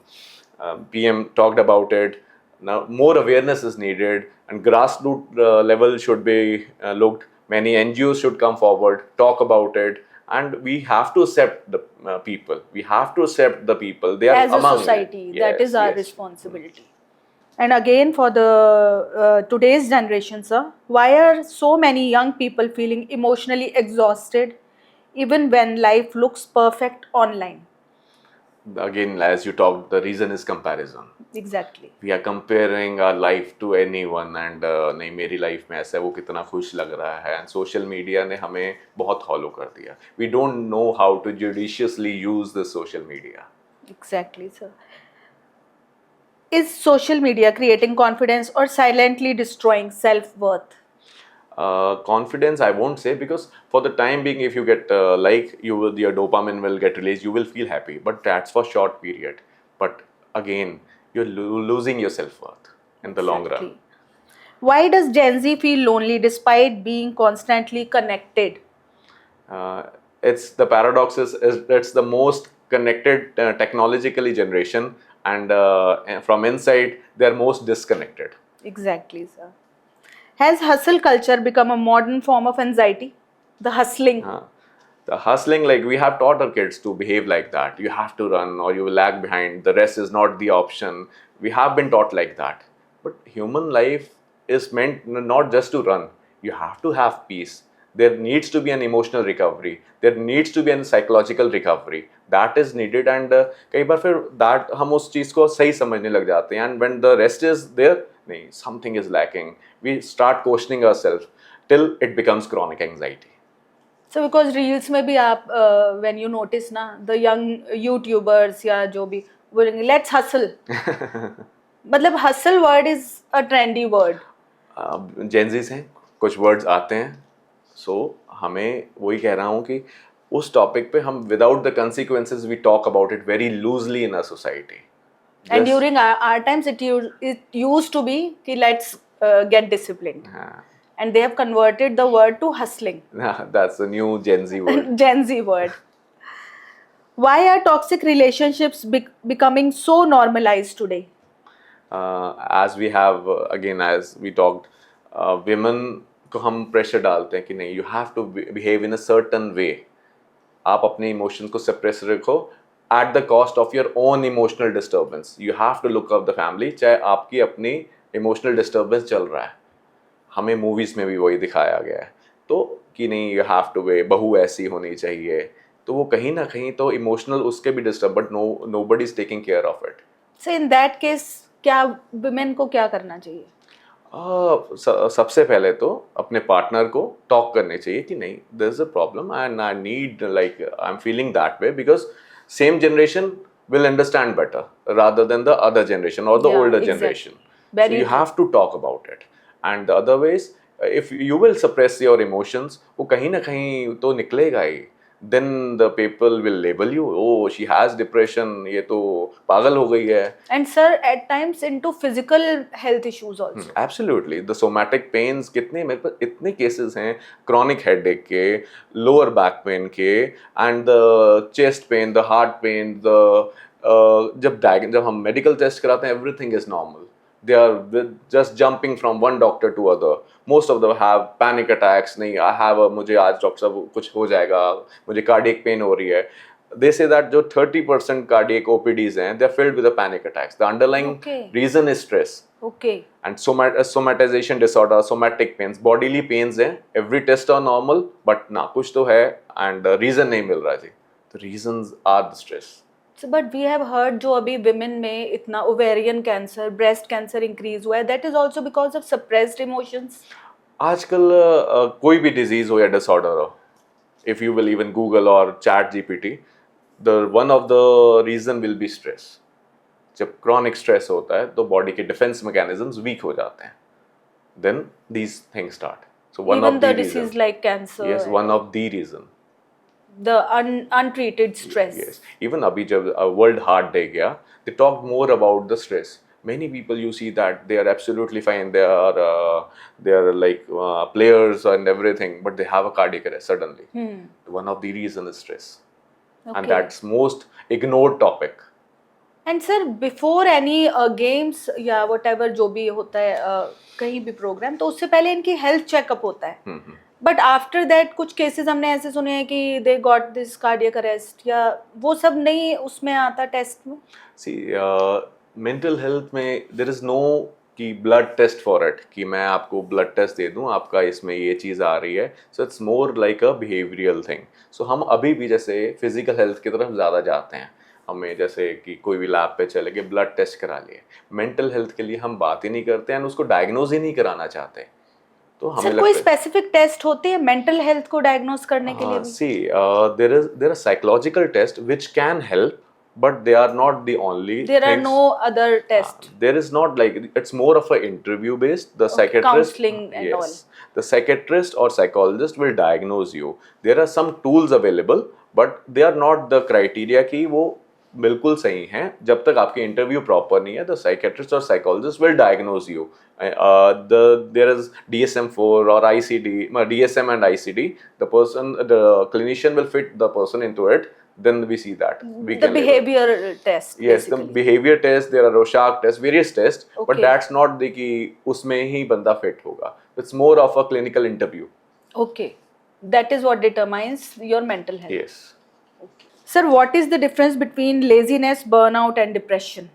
PM talked about it. Now more awareness is needed and grassroots level should be looked. Many NGOs should come forward, talk about it, and we have to accept the people. We have to accept the people. They are as a among society. it. That Yes, is our yes. responsibility. And again, for the today's generation, sir, why are so many young people feeling emotionally exhausted even when life looks perfect online? Again, as you talked, the reason is comparison. Exactly. We are comparing our life to anyone and नहीं मेरी life में ऐसा है, वो कितना खुश लग रहा है, and social media ने हमें बहुत hollow कर दिया. We don't know how to judiciously use the social media. Exactly, sir. Is social media creating confidence or silently destroying self-worth? Confidence, I won't say, because for the time being, if you get your dopamine will get released, you will feel happy, but that's for short period. But again, you're losing your self-worth in the long run. Exactly. Why does Gen Z feel lonely despite being constantly connected? It's the paradox is it's the most connected technologically generation, and from inside they're most disconnected. Exactly, sir. Has hustle culture become a modern form of anxiety? The hustling. The hustling, like we have taught our kids to behave like that. You have to run or you will lag behind. The rest is not the option. We have been taught like that. But human life is meant not just to run. You have to have peace. There needs to be an emotional recovery. There needs to be a psychological recovery. That is needed, and कई बार फिर that हम उस चीज़ को सही समझने लग जाते हैं, and when the rest is there, नहीं, something is lacking. We start questioning ourselves till it becomes chronic anxiety. So because reels में भी आप when you notice ना the young YouTubers या जो भी बोलेंगे let's hustle. मतलब hustle word is a trendy word. Gen Zs हैं, कुछ वर्ड्स आते हैं, सो हमें वही कह रहा हूँ कि उस टॉपिक पे हम without the consequences we talk about it very loosely in a society. And during our times it used to be कि let's get disciplined. And they have converted the word to hustling. That's a new Gen Z word. Gen Z word. Why are toxic relationships becoming so normalized today? As we have again, as we talked, women को हम pressure डालते हैं कि नहीं, you have to behave in a certain way. आप अपने emotions को suppress रखो at the cost of your own emotional disturbance. You have to look up the family, चाहे आपकी अपनी emotional disturbance चल रहा है. हमें मूवीज़ में भी वही दिखाया गया है, तो कि नहीं, यू हैव टू वे, बहू ऐसी होनी चाहिए, तो वो कहीं ना कहीं तो इमोशनल उसके भी disturb, but nobody is taking care of it. So in that case क्या वुमेन को क्या करना चाहिए? सबसे पहले तो अपने पार्टनर को टॉक करने चाहिए कि नहीं, there is a problem and I need, like I am feeling that way, because same generation will understand better rather than the other generation or the older generation. So you have to talk about it. And the other ways, if you will suppress your emotions, वो कहीं ना कहीं तो निकलेगा ही. Then the people will label you, oh she has depression, ये तो पागल हो गई है. And sir, at times into physical health issues also. Absolutely. The somatic pains, कितने मेरे पास इतने cases हैं, chronic headache के, lower back pain के, and the chest pain, the heart pain, जब हम medical test कराते हैं, everything is normal. They are just jumping from one doctor to other. Most of them have panic attacks. नहीं, मुझे आज doctor साहब कुछ हो जाएगा, मुझे cardiac pain हो रही है. They say that जो 30% cardiac OPDs हैं, they are filled with the panic attacks. The underlying reason is stress. Okay. And somatization disorder, somatic pains, bodily pains हैं, every test are normal, but ना कुछ तो है, and reason नहीं मिल रहा जी. The reasons are the stress. So, but we have heard जो अभी women में इतना ovarian cancer, breast cancer increase हुआ है, that is also because of suppressed emotions. आजकल कोई भी disease हो या disorder हो, if you will even Google or chat GPT, the one of the reason will be stress. जब chronic stress होता है तो body के defense mechanisms weak हो जाते हैं. Then these things start. So one even of the disease reason, like cancer. yes, one of the reason. The untreated stress. Yes. Even अभी जब World Heart Day गया, they talked more about the stress. Many people you see that they are absolutely fine. They are like players and everything, but they have a cardiac arrest suddenly. One of the reason is stress, and that's most ignored topic. And sir, before any games या whatever जो भी होता है कहीं भी programme, तो उससे पहले इनकी हेल्थ चेकअप होता है. बट आफ्टर दैट कुछ केसेस हमने ऐसे सुने हैं कि they got this cardiac arrest, या वो सब नहीं उसमें आता टेस्ट में. सी मेंटल हेल्थ में देयर इज नो कि ब्लड टेस्ट फॉर इट, कि मैं आपको ब्लड टेस्ट दे दूं, आपका इसमें ये चीज़ आ रही है. So it's more like a behavioural thing. So हम अभी भी जैसे फिजिकल हेल्थ की तरफ ज़्यादा जाते हैं. हमें जैसे कि कोई भी लैब पे चले गए, ब्लड टेस्ट करा लिए. मेंटल हेल्थ के लिए हम बात ही नहीं करते हैं, उसको डायग्नोज ही नहीं कराना चाहते. तो हमें सर कोई स्पेसिफिक टेस्ट होते हैं मेंटल हेल्थ को डायग्नोज करने के लिए भी? See there are psychological test which can help, but they are not the only there things. Are no other tests. There is not, like, it's more of a interview based. The psychiatrist, counseling and yes, all. the psychiatrist or psychologist will diagnose you. There are some tools available, but they are not the criteria कि वो बिल्कुल सही हैं. जब तक आपकी interview proper नहीं है, the psychiatrist or psychologist will diagnose you. There is DSM-4 or ICD, DSM and ICD. The clinician will fit the person into it. Then we see that we the behavior test. Yes, basically. the behavior test, there are Rorschach tests, various tests, but that's not the कि उसमें ही बंदा fit होगा. It's more of a clinical interview. Okay, that is what determines your mental health. Yes. Okay. Sir, what is the difference between laziness, burnout and depression?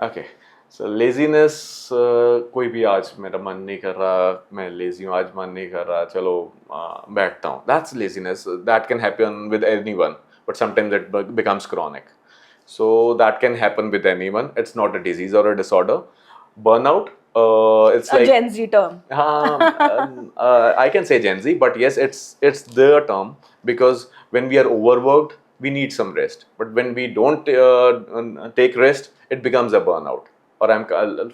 Okay, So laziness, कोई भी आज मेरा मन नहीं कर रहा, मैं लेजी हूँ, आज मन नहीं कर रहा, चलो बैठता हूँ. That's laziness. That can happen with anyone, but sometimes it becomes chronic. So that can happen with anyone. It's not a disease or a disorder. Burnout, it's A like Gen Z term. I can say Gen Z, but yes, it's their term, because when we are overworked, we need some rest. But when we don't take rest, it becomes a burnout. Or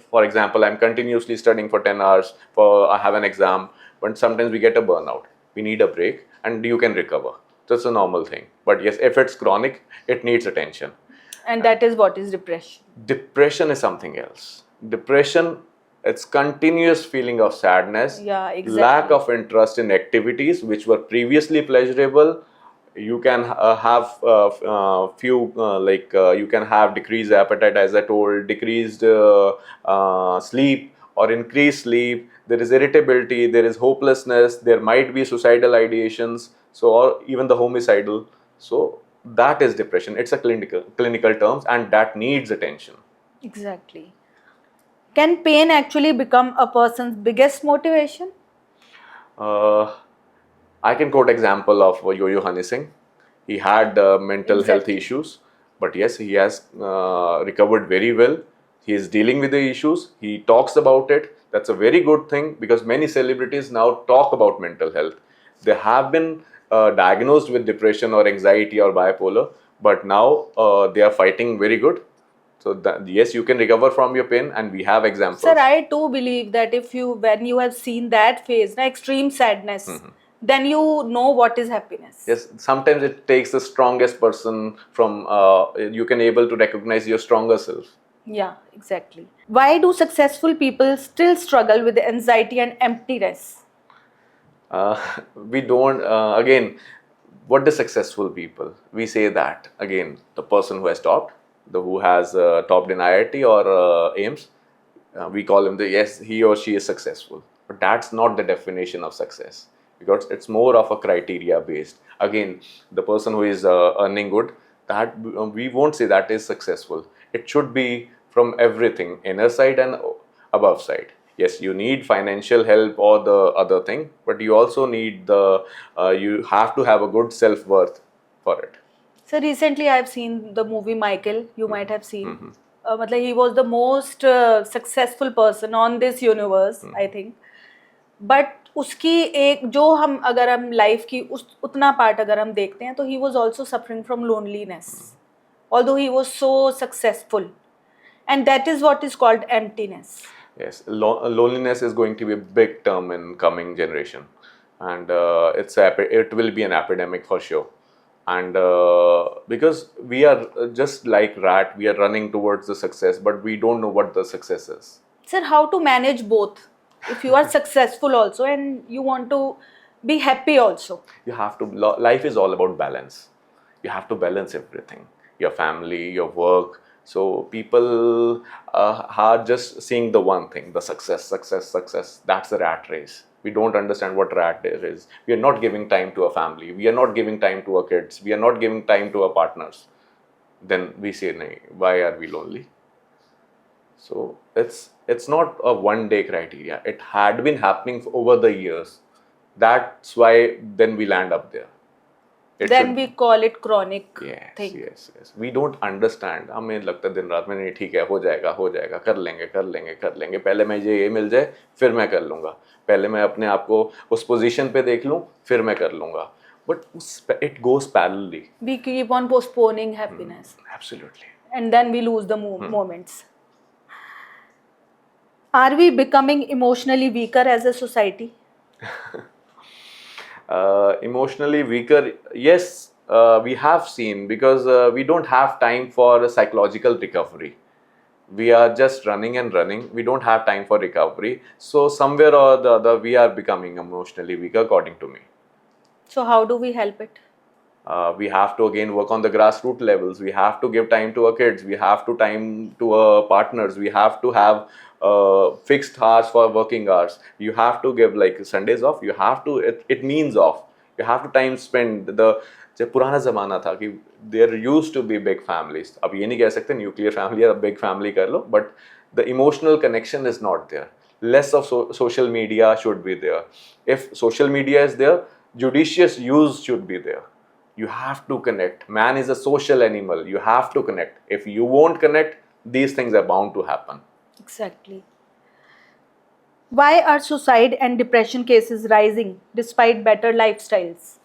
for example, I'm continuously studying for 10 hours for I have an exam, but sometimes we get a burnout. We need a break, and you can recover. That's a normal thing. But yes, if it's chronic, it needs attention. And that is what is depression. Depression is something else. Depression, it's continuous feeling of sadness, Yeah, exactly. lack of interest in activities which were previously pleasurable. You can have few you can have decreased appetite, as I told, decreased sleep or increased sleep. There is irritability, there is hopelessness, there might be suicidal ideations, so or even the homicidal. So that is depression. It's a clinical terms, and that needs attention. Exactly. Can pain actually become a person's biggest motivation? Uh, I can quote example of Yo-Yo Honey Singh. He had mental health Exactly. issues, but yes, he has recovered very well. He is dealing with the issues. He talks about it. That's a very good thing, because many celebrities now talk about mental health. They have been diagnosed with depression or anxiety or bipolar, but now they are fighting very good. So that, yes, you can recover from your pain, and we have examples. Sir, I too believe that when you have seen that phase, na, extreme sadness, then you know what is happiness. Yes, sometimes it takes the strongest person from you can able to recognize your stronger self. Yeah, exactly. Why do successful people still struggle with anxiety and emptiness? uh, we don't again, what the successful people, we say that again, the person who has topped, the who has topped in IIT or AIMS, we call him the, yes, he or she is successful, but that's not the definition of success, because it's more of a criteria based. Again, the person who is earning good, that we won't say that is successful. It should be from everything, inner side and above side. Yes, you need financial help or the other thing, but you also need the you have to have a good self-worth for it. So recently I've seen the movie Michael, you might have seen. मतलब he was the most successful person on this universe, I think. But उसकी एक जो हम अगर हम life की उस उतना पार्ट अगर हम देखते हैं तो he was also suffering from loneliness, although he was so successful, and that is what is called emptiness. Yes, loneliness is going to be a big term in coming generation, and it will be an epidemic for sure. And because we are just like rat, we are running towards the success, but we don't know what the success is. Sir, how to manage both? If you are successful also and you want to be happy also. You have to, life is all about balance. You have to balance everything, your family, your work. So people are just seeing the one thing, the success. That's the rat race. We don't understand what rat race is. We are not giving time to our family, we are not giving time to our kids, we are not giving time to our partners. Then we say, "Nahi, why are we lonely?" So it's not a one day criteria. It had been happening over the years. That's why then we land up there. Then we call it chronic thing. Yes. We don't understand. हमें लगता है दिन रात में, नहीं ठीक है, हो जाएगा, कर लेंगे, पहले मैं ये मिल जाए, फिर मैं कर लूँगा, पहले मैं अपने आप को उस पोजीशन पे देख लूँ, फिर मैं कर लूँगा. But it goes parallelly. We keep on postponing happiness. Absolutely. And then we lose the moments. Are we becoming emotionally weaker as a society? Emotionally weaker, yes, we have seen, because we don't have time for psychological recovery. We are just running and running. We don't have time for recovery. So somewhere or the other, we are becoming emotionally weaker, according to me. So how do we help it? We have to again work on the grassroots levels. We have to give time to our kids. We have to time to our partners. We have to have fixed hours for working hours. You have to give like Sundays off. You have to, it means off. You have to time spend. जब पुराना ज़माना था कि there used to be big families. अब ये नहीं कह सकते nuclear family या big family कर लो, but the emotional connection is not there. Less of social media should be there. If social media is there, judicious use should be there. You have to connect. Man is a social animal. You have to connect. If you won't connect, these things are bound to happen. Exactly. Why are suicide and depression cases rising despite better lifestyles?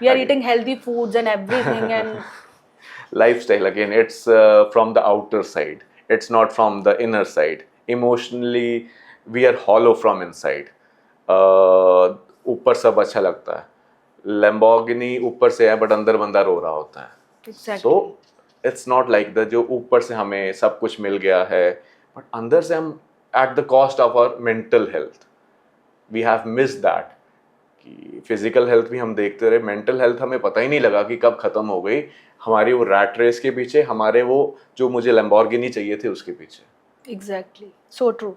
We are Again, eating healthy foods and everything, and lifestyle again, it's from the outer side, it's not from the inner side. Emotionally we are hollow from inside. ऊपर सब अच्छा लगता है, Lamborghini ऊपर से है but अंदर बंदा रो रहा होता है. सो exactly. It's not like the जो ऊपर से हमें सब कुछ मिल गया है बट अंदर से हम at the cost of our mental health we have miss that. कि फिजिकल हेल्थ भी हम देखते रहे, मेंटल हेल्थ हमें पता ही नहीं लगा कि कब खत्म हो गई हमारी वो रैट रेस के पीछे, हमारे वो जो मुझे लैम्बोर्गिनी चाहिए थे उसके पीछे. Exactly. So true.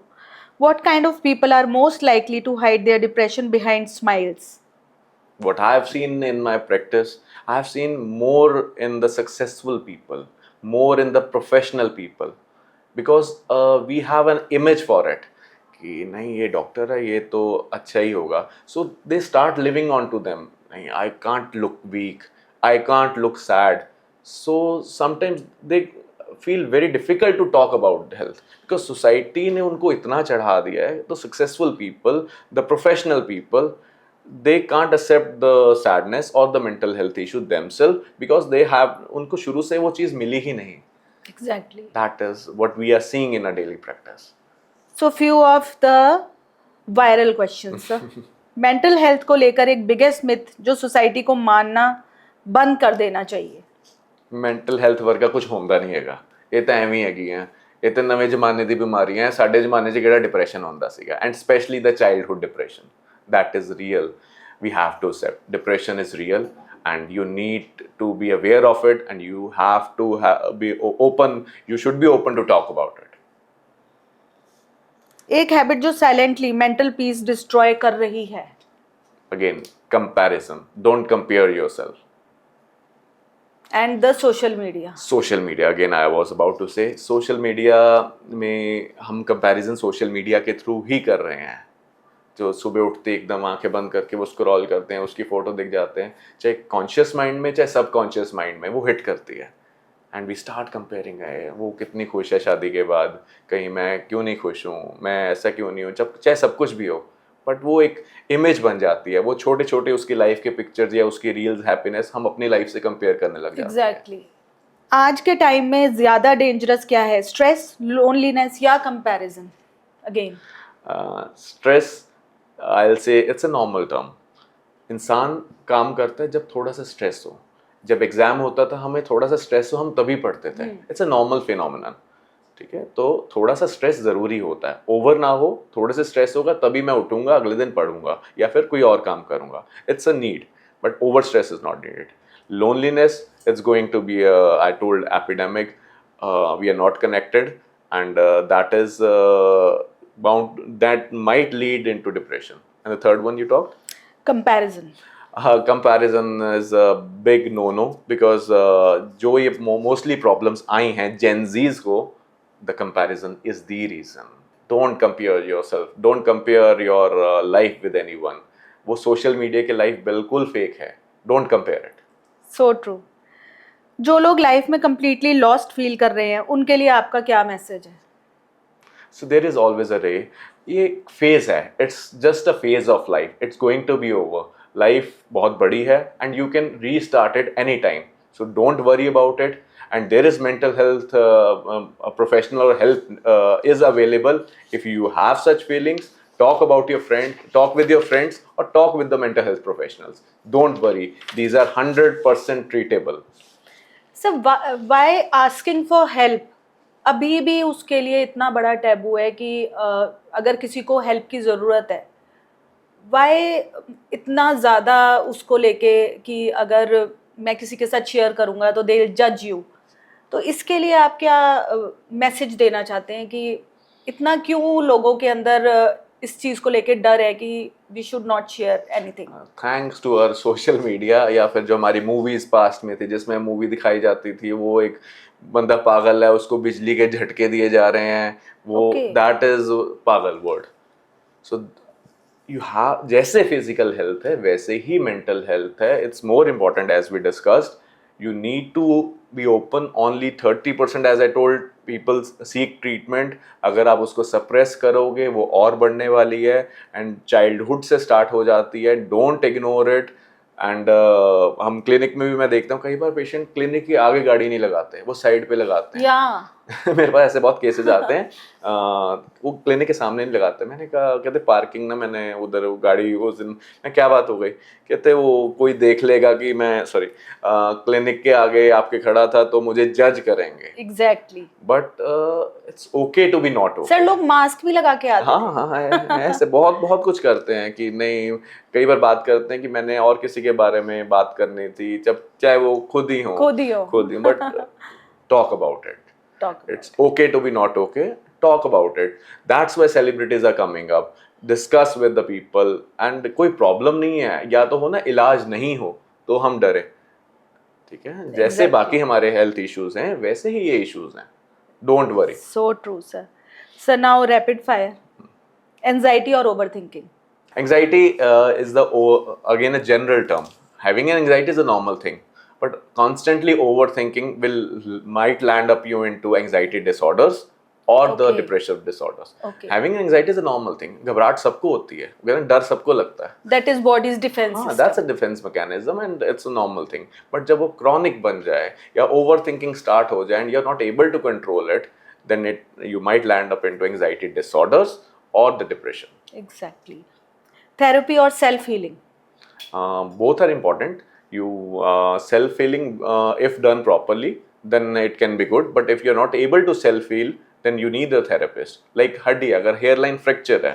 What kind of people are most likely to hide their depression behind smiles? What I have seen in my practice, I have seen more in the successful people, more in the professional people, because we have an image for it कि नहीं ये doctor है ये तो अच्छा ही होगा. So they start living on to them. नहीं, I can't look weak, I can't look sad. So sometimes they feel very difficult to talk about health because society ने उनको इतना चढ़ा दिया है. The successful people, the professional people, they can't accept the sadness or the mental health issue themselves because they have, उनको शुरू से वो चीज़ मिली ही नहीं. Exactly. That is what we are seeing in our daily practice. So few of the viral questions. sir. Mental health को लेकर एक biggest myth जो society को मानना बंद कर देना चाहिए. ਮੈਂਟਲ ਹੈਲਥ ਵਰਗਾ ਕੁਝ ਹੁੰਦਾ ਨਹੀਂ ਹੈਗਾ. ਇਹ ਤਾਂ ਐਵੇਂ ਹੀ ਹੈਗੀਆਂ. ਇਹ ਤਾਂ ਨਵੇਂ ਜ਼ਮਾਨੇ ਦੀ ਬਿਮਾਰੀਆਂ ਹੈ. ਸਾਡੇ ਜ਼ਮਾਨੇ 'ਚ ਕਿਹੜਾ ਡਿਪਰੈਸ਼ਨ ਹੁੰਦਾ ਸੀਗਾ, and specially the childhood depression. that is real. We have to accept depression is real and you need to be aware of it and you have to be open. You should be open to talk about it. एक habit जो silently mental peace destroy कर रही है. Again, comparison. Don't compare yourself. And the social media. Social media, again I was about to say, social media में हम comparison social media के through ही कर रहे हैं. जो सुबह उठते एकदम आंखें बंद करके वो स्क्रॉल करते हैं, उसकी फ़ोटो दिख जाते हैं, चाहे कॉन्शियस माइंड में चाहे सब कॉन्शियस माइंड में वो हिट करती है. एंड वी स्टार्ट कंपेयरिंग है, वो कितनी खुश है शादी के बाद, कहीं मैं क्यों नहीं खुश हूँ, मैं ऐसा क्यों नहीं हूँ, चाहे सब कुछ भी हो. बट वो एक इमेज बन जाती है, वो छोटे छोटे उसकी लाइफ के पिक्चर्स या उसकी रील्स हैप्पीनेस हम अपनी लाइफ से कंपेयर करने लग जाते हैं. एग्जैक्टली. आज के टाइम में ज़्यादा डेंजरस क्या है, स्ट्रेस, लोनलीनेस या comparison? Again stress, I will say it's a normal term. इंसान काम करता है जब थोड़ा सा स्ट्रेस हो. जब एग्जाम होता था हमें थोड़ा सा स्ट्रेस हो हम तभी पढ़ते थे. It's a normal phenomenon. ठीक है, तो थोड़ा सा स्ट्रेस ज़रूरी होता है, ओवर ना हो. थोड़े से स्ट्रेस होगा तभी मैं उठूंगा, अगले दिन पढ़ूंगा या फिर कोई और काम करूंगा. It's a need, but over stress is not needed. Loneliness, it's going to be I told epidemic. We are not connected and that is bound, that might lead into depression. And the third one you talked? Comparison. Comparison is a big no-no because जो ये mostly problems आई हैं Gen Zs को, the comparison is the reason. Don't compare yourself. Don't compare your life with anyone. वो social media की life बिल्कुल fake है. Don't compare it. So true. जो लोग लाइफ में कंप्लीटली लॉस्ट फील कर रहे हैं उनके लिए आपका क्या मैसेज है? So there is always a ray. ये एक phase है. It's just a phase of life. It's going to be over. Life बहुत बड़ी है and you can restart it anytime. So don't worry about it. And there is mental health, a professional help is available. If you have such feelings, talk about your friend, talk with your friends or talk with the mental health professionals. Don't worry. These are 100% treatable. Sir why asking for help अभी भी उसके लिए इतना बड़ा taboo है कि अगर किसी को हेल्प की ज़रूरत है, व्हाई इतना ज़्यादा उसको लेके कि अगर मैं किसी के साथ शेयर करूँगा तो दे जज यू. तो इसके लिए आप क्या मैसेज देना चाहते हैं कि इतना क्यों लोगों के अंदर इस चीज को लेके डर है कि we should not share anything? Thanks to our social media, या फिर जो हमारी मूवीज पास्ट में थी जिसमें मूवी दिखाई जाती थी, वो एक बंदा पागल है, उसको बिजली के झटके दिए जा रहे हैं, वो Okay. दैट इज पागल वर्ड. सो यू हैव, जैसे फिजिकल हेल्थ है वैसे ही मेंटल हेल्थ है. It's more important as we discussed. You need to be open. Only 30%, as I told, people seek treatment. अगर आप उसको suppress करोगे वो और बढ़ने वाली है, and childhood से start हो जाती है. Don't ignore it. And हम क्लिनिक में भी मैं देखता हूँ कई बार पेशेंट क्लिनिक के आगे गाड़ी नहीं लगाते, वो साइड पे लगाते हैं. या मेरे पास ऐसे बहुत केसेस आते हैं. वो क्लिनिक के सामने नहीं लगाते. मैंने कहा, कहते पार्किंग ना, मैंने उधर वो गाड़ी उस दिन, मैं क्या बात हो गई, कहते वो कोई देख लेगा कि मैं क्लिनिक के आगे आपके खड़ा था तो मुझे जज करेंगे. Exactly. But it's okay to be not okay. Sir लोग मास्क भी लगा के आते हाँ हाँ हाँ, ऐसे बहुत बहुत कुछ करते हैं कि नहीं. कई बार बात करते हैं कि मैंने और किसी के बारे में बात करनी थी, जब चाहे वो खुद ही हो. But talk about it. It's okay to be not okay. Talk about it. That's why celebrities are coming up. Discuss with the people. And कोई प्रॉब्लम नहीं है, या तो हो ना इलाज नहीं हो तो हम डरे. ठीक है, जैसे बाकी हमारे हेल्थ इश्यूज हैं वैसे ही ये इश्यूज हैं. Don't worry. So true sir. Sir now rapid fire. Anxiety और overthinking? Anxiety is again a general term. Having an anxiety is a normal thing, but constantly overthinking might land up you into anxiety disorders or the depressive disorders. Having anxiety is a normal thing. घबराहट सबको होती है, डर सबको लगता है. That is body's defense system. That's a defense mechanism and it's a normal thing. But जब वो chronic बन जाए या overthinking start हो जाए and you're not able to control it, then you might land up into anxiety disorders or the depression. Exactly. Therapy or self-healing? Both are important. You self-healing, if done properly, then it can be good. But if you're not able to self-heal, then you need a therapist. Like हड्डी, अगर hairline fracture है,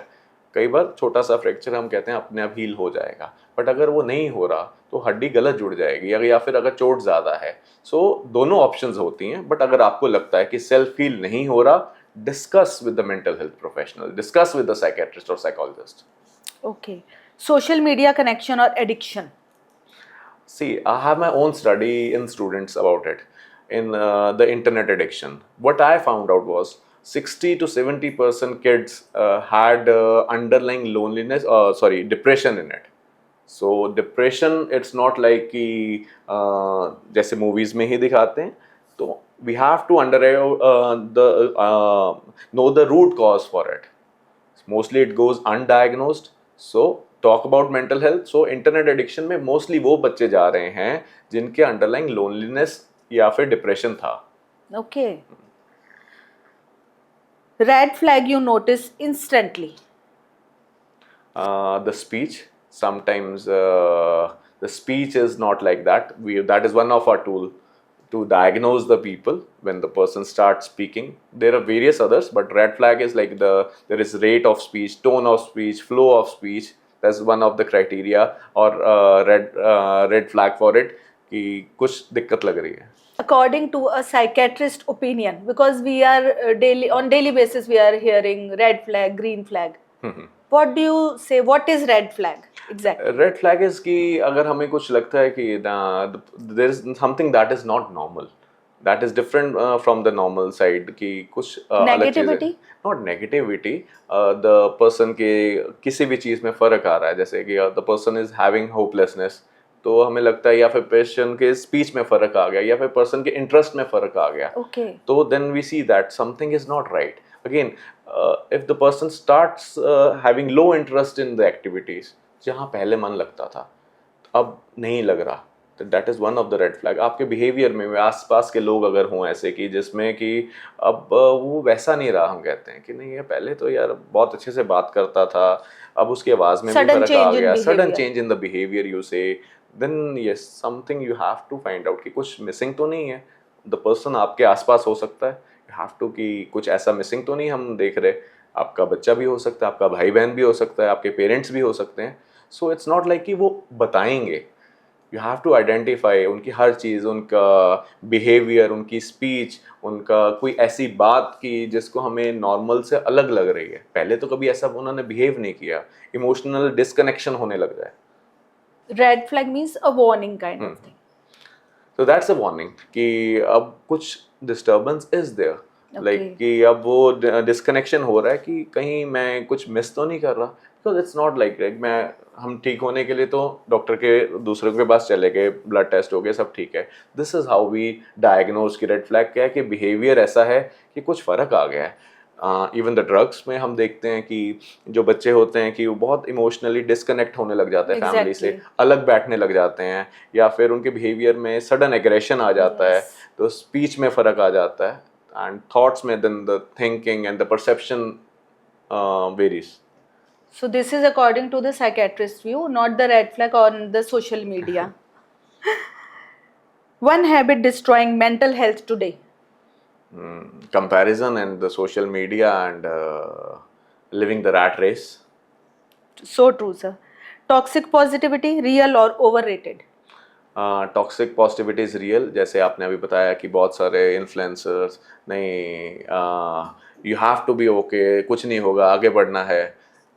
कई बार छोटा सा fracture हम कहते हैं अपने आप हील हो जाएगा, बट अगर वो नहीं हो रहा तो हड्डी गलत जुड़ जाएगी, या फिर अगर चोट ज़्यादा है. सो दोनों ऑप्शंस होती हैं. बट अगर आपको लगता है कि सेल्फ हील नहीं हो रहा, discuss with the mental health professional, discuss with the psychiatrist और psychologist. Okay. Social media connection or addiction? See, I have my own study in students about it, in the internet addiction. What I found out was 60 to 70% kids had underlying loneliness, depression in it. So depression, it's not like कि जैसे movies में ही दिखाते हैं. तो we have to know the root cause for it. Mostly it goes undiagnosed. So talk about mental health. So internet addiction में mostly वो बच्चे जा रहे हैं जिनके underlying loneliness या फिर depression था. Okay. Red flag you notice instantly? The speech. Sometimes the speech is not like that. That is one of our tool to diagnose the people when the person starts speaking. There are various others, but red flag is like there is rate of speech, tone of speech, flow of speech. That's one of the criteria or red flag for it कि कुछ दिक्कत लग रही है. According to a psychiatrist opinion, because we are on daily basis we are hearing red flag, green flag. What do you say? What is red flag exactly? Red flag is कि अगर हमें कुछ लगता है कि there is something that is not normal, that is different from the normal side, कि कुछ Negativity? Not negativity. The person के किसी भी चीज़ में फ़र्क आ रहा है, जैसे कि the person is having hopelessness, तो हमें लगता है या फिर पर्सन के स्पीच में फ़र्क आ गया या फिर पर्सन के इंटरेस्ट में फ़र्क आ गया. तो then we see that something is not right. Again, if the person starts having low interest in the activities, जहाँ पहले मन लगता था अब नहीं लग रहा, तो that is one of the red flag. आपके behavior में आसपास के लोग अगर हों ऐसे कि जिसमें कि अब वो वैसा नहीं रहा, हम कहते हैं कि नहीं ये पहले तो यार बहुत अच्छे से बात करता था, अब उसकी आवाज़ में भी फर्क आ गया, sudden change in the behavior you say, then yes, something you have to find out कि कुछ missing तो नहीं है. The person आपके आसपास हो सकता है, you have to कि कुछ ऐसा missing तो नहीं हम देख रहे. आपका बच्चा भी हो सकता है, आपका भाई बहन भी हो सकता है, आपके पेरेंट्स भी हो सकते हैं. So it's not like कि वो बताएंगे. यू हैव टू आइडेंटिफाई उनकी हर चीज़, उनका बिहेवियर, उनकी स्पीच, उनका कोई ऐसी बात की जिसको हमें नॉर्मल से अलग लग रही है। पहले तो कभी ऐसा उन्होंने बिहेव नहीं किया, इमोशनल डिस्कनेक्शन होने लग जाए। Red flag means a warning kind of thing. तो दैट्स अ वार्निंग कि अब कुछ disturbance is there, like Okay. कि अब वो डिस्कनेक्शन हो रहा है कि कहीं मैं कुछ मिस तो नहीं कर रहा, बिकॉज इट्स नॉट लाइक मैं हम ठीक होने के लिए तो डॉक्टर के दूसरे के पास चले गए, ब्लड टेस्ट हो गए, सब ठीक है। This is how we diagnose की रेड फ्लैग क्या है, कि बिहेवियर ऐसा है कि कुछ फर्क आ गया है। इवन द ड्रग्स में हम देखते हैं कि जो बच्चे होते हैं कि वो बहुत इमोशनली डिस्कनेक्ट होने लग जाते हैं फैमिली से, Exactly. अलग बैठने लग जाते हैं, या फिर उनके बिहेवियर में सडन एग्रेशन आ जाता है, Yes. तो स्पीच में फ़र्क आ जाता है, एंड थॉट्स में, then the thinking and the perception varies. So this is according to the psychiatrist view, not the red flag on the social media. One habit destroying mental health today. Comparison and the social media and living the rat race. So true, sir. Toxic positivity, real or overrated? Toxic positivity is real, जैसे आपने अभी बताया कि बहुत सारे influencers, नहीं you have to be okay, कुछ नहीं होगा, आगे बढ़ना है,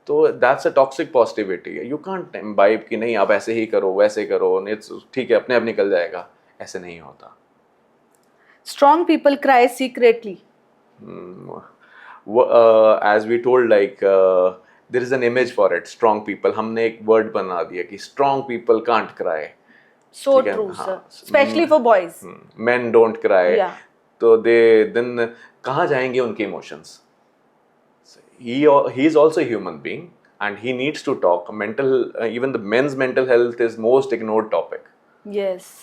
तो that's a toxic positivity. You can't imbibe कि नहीं आप ऐसे ही करो, वैसे करो, नहीं ठीक है अपने आप निकल जाएगा, ऐसे नहीं होता। Strong people cry secretly. As we told, like there is an image for it, strong people, हमने एक वर्ड बना दिया कि strong people can't cry। So ठीक है, true, हाँ, sir. Especially for boys. men don't cry। Yeah. तो दे then कहाँ जाएंगे उनके emotions? He is also a human being and he needs to talk. Mental, even the men's mental health is most ignored topic. Yes.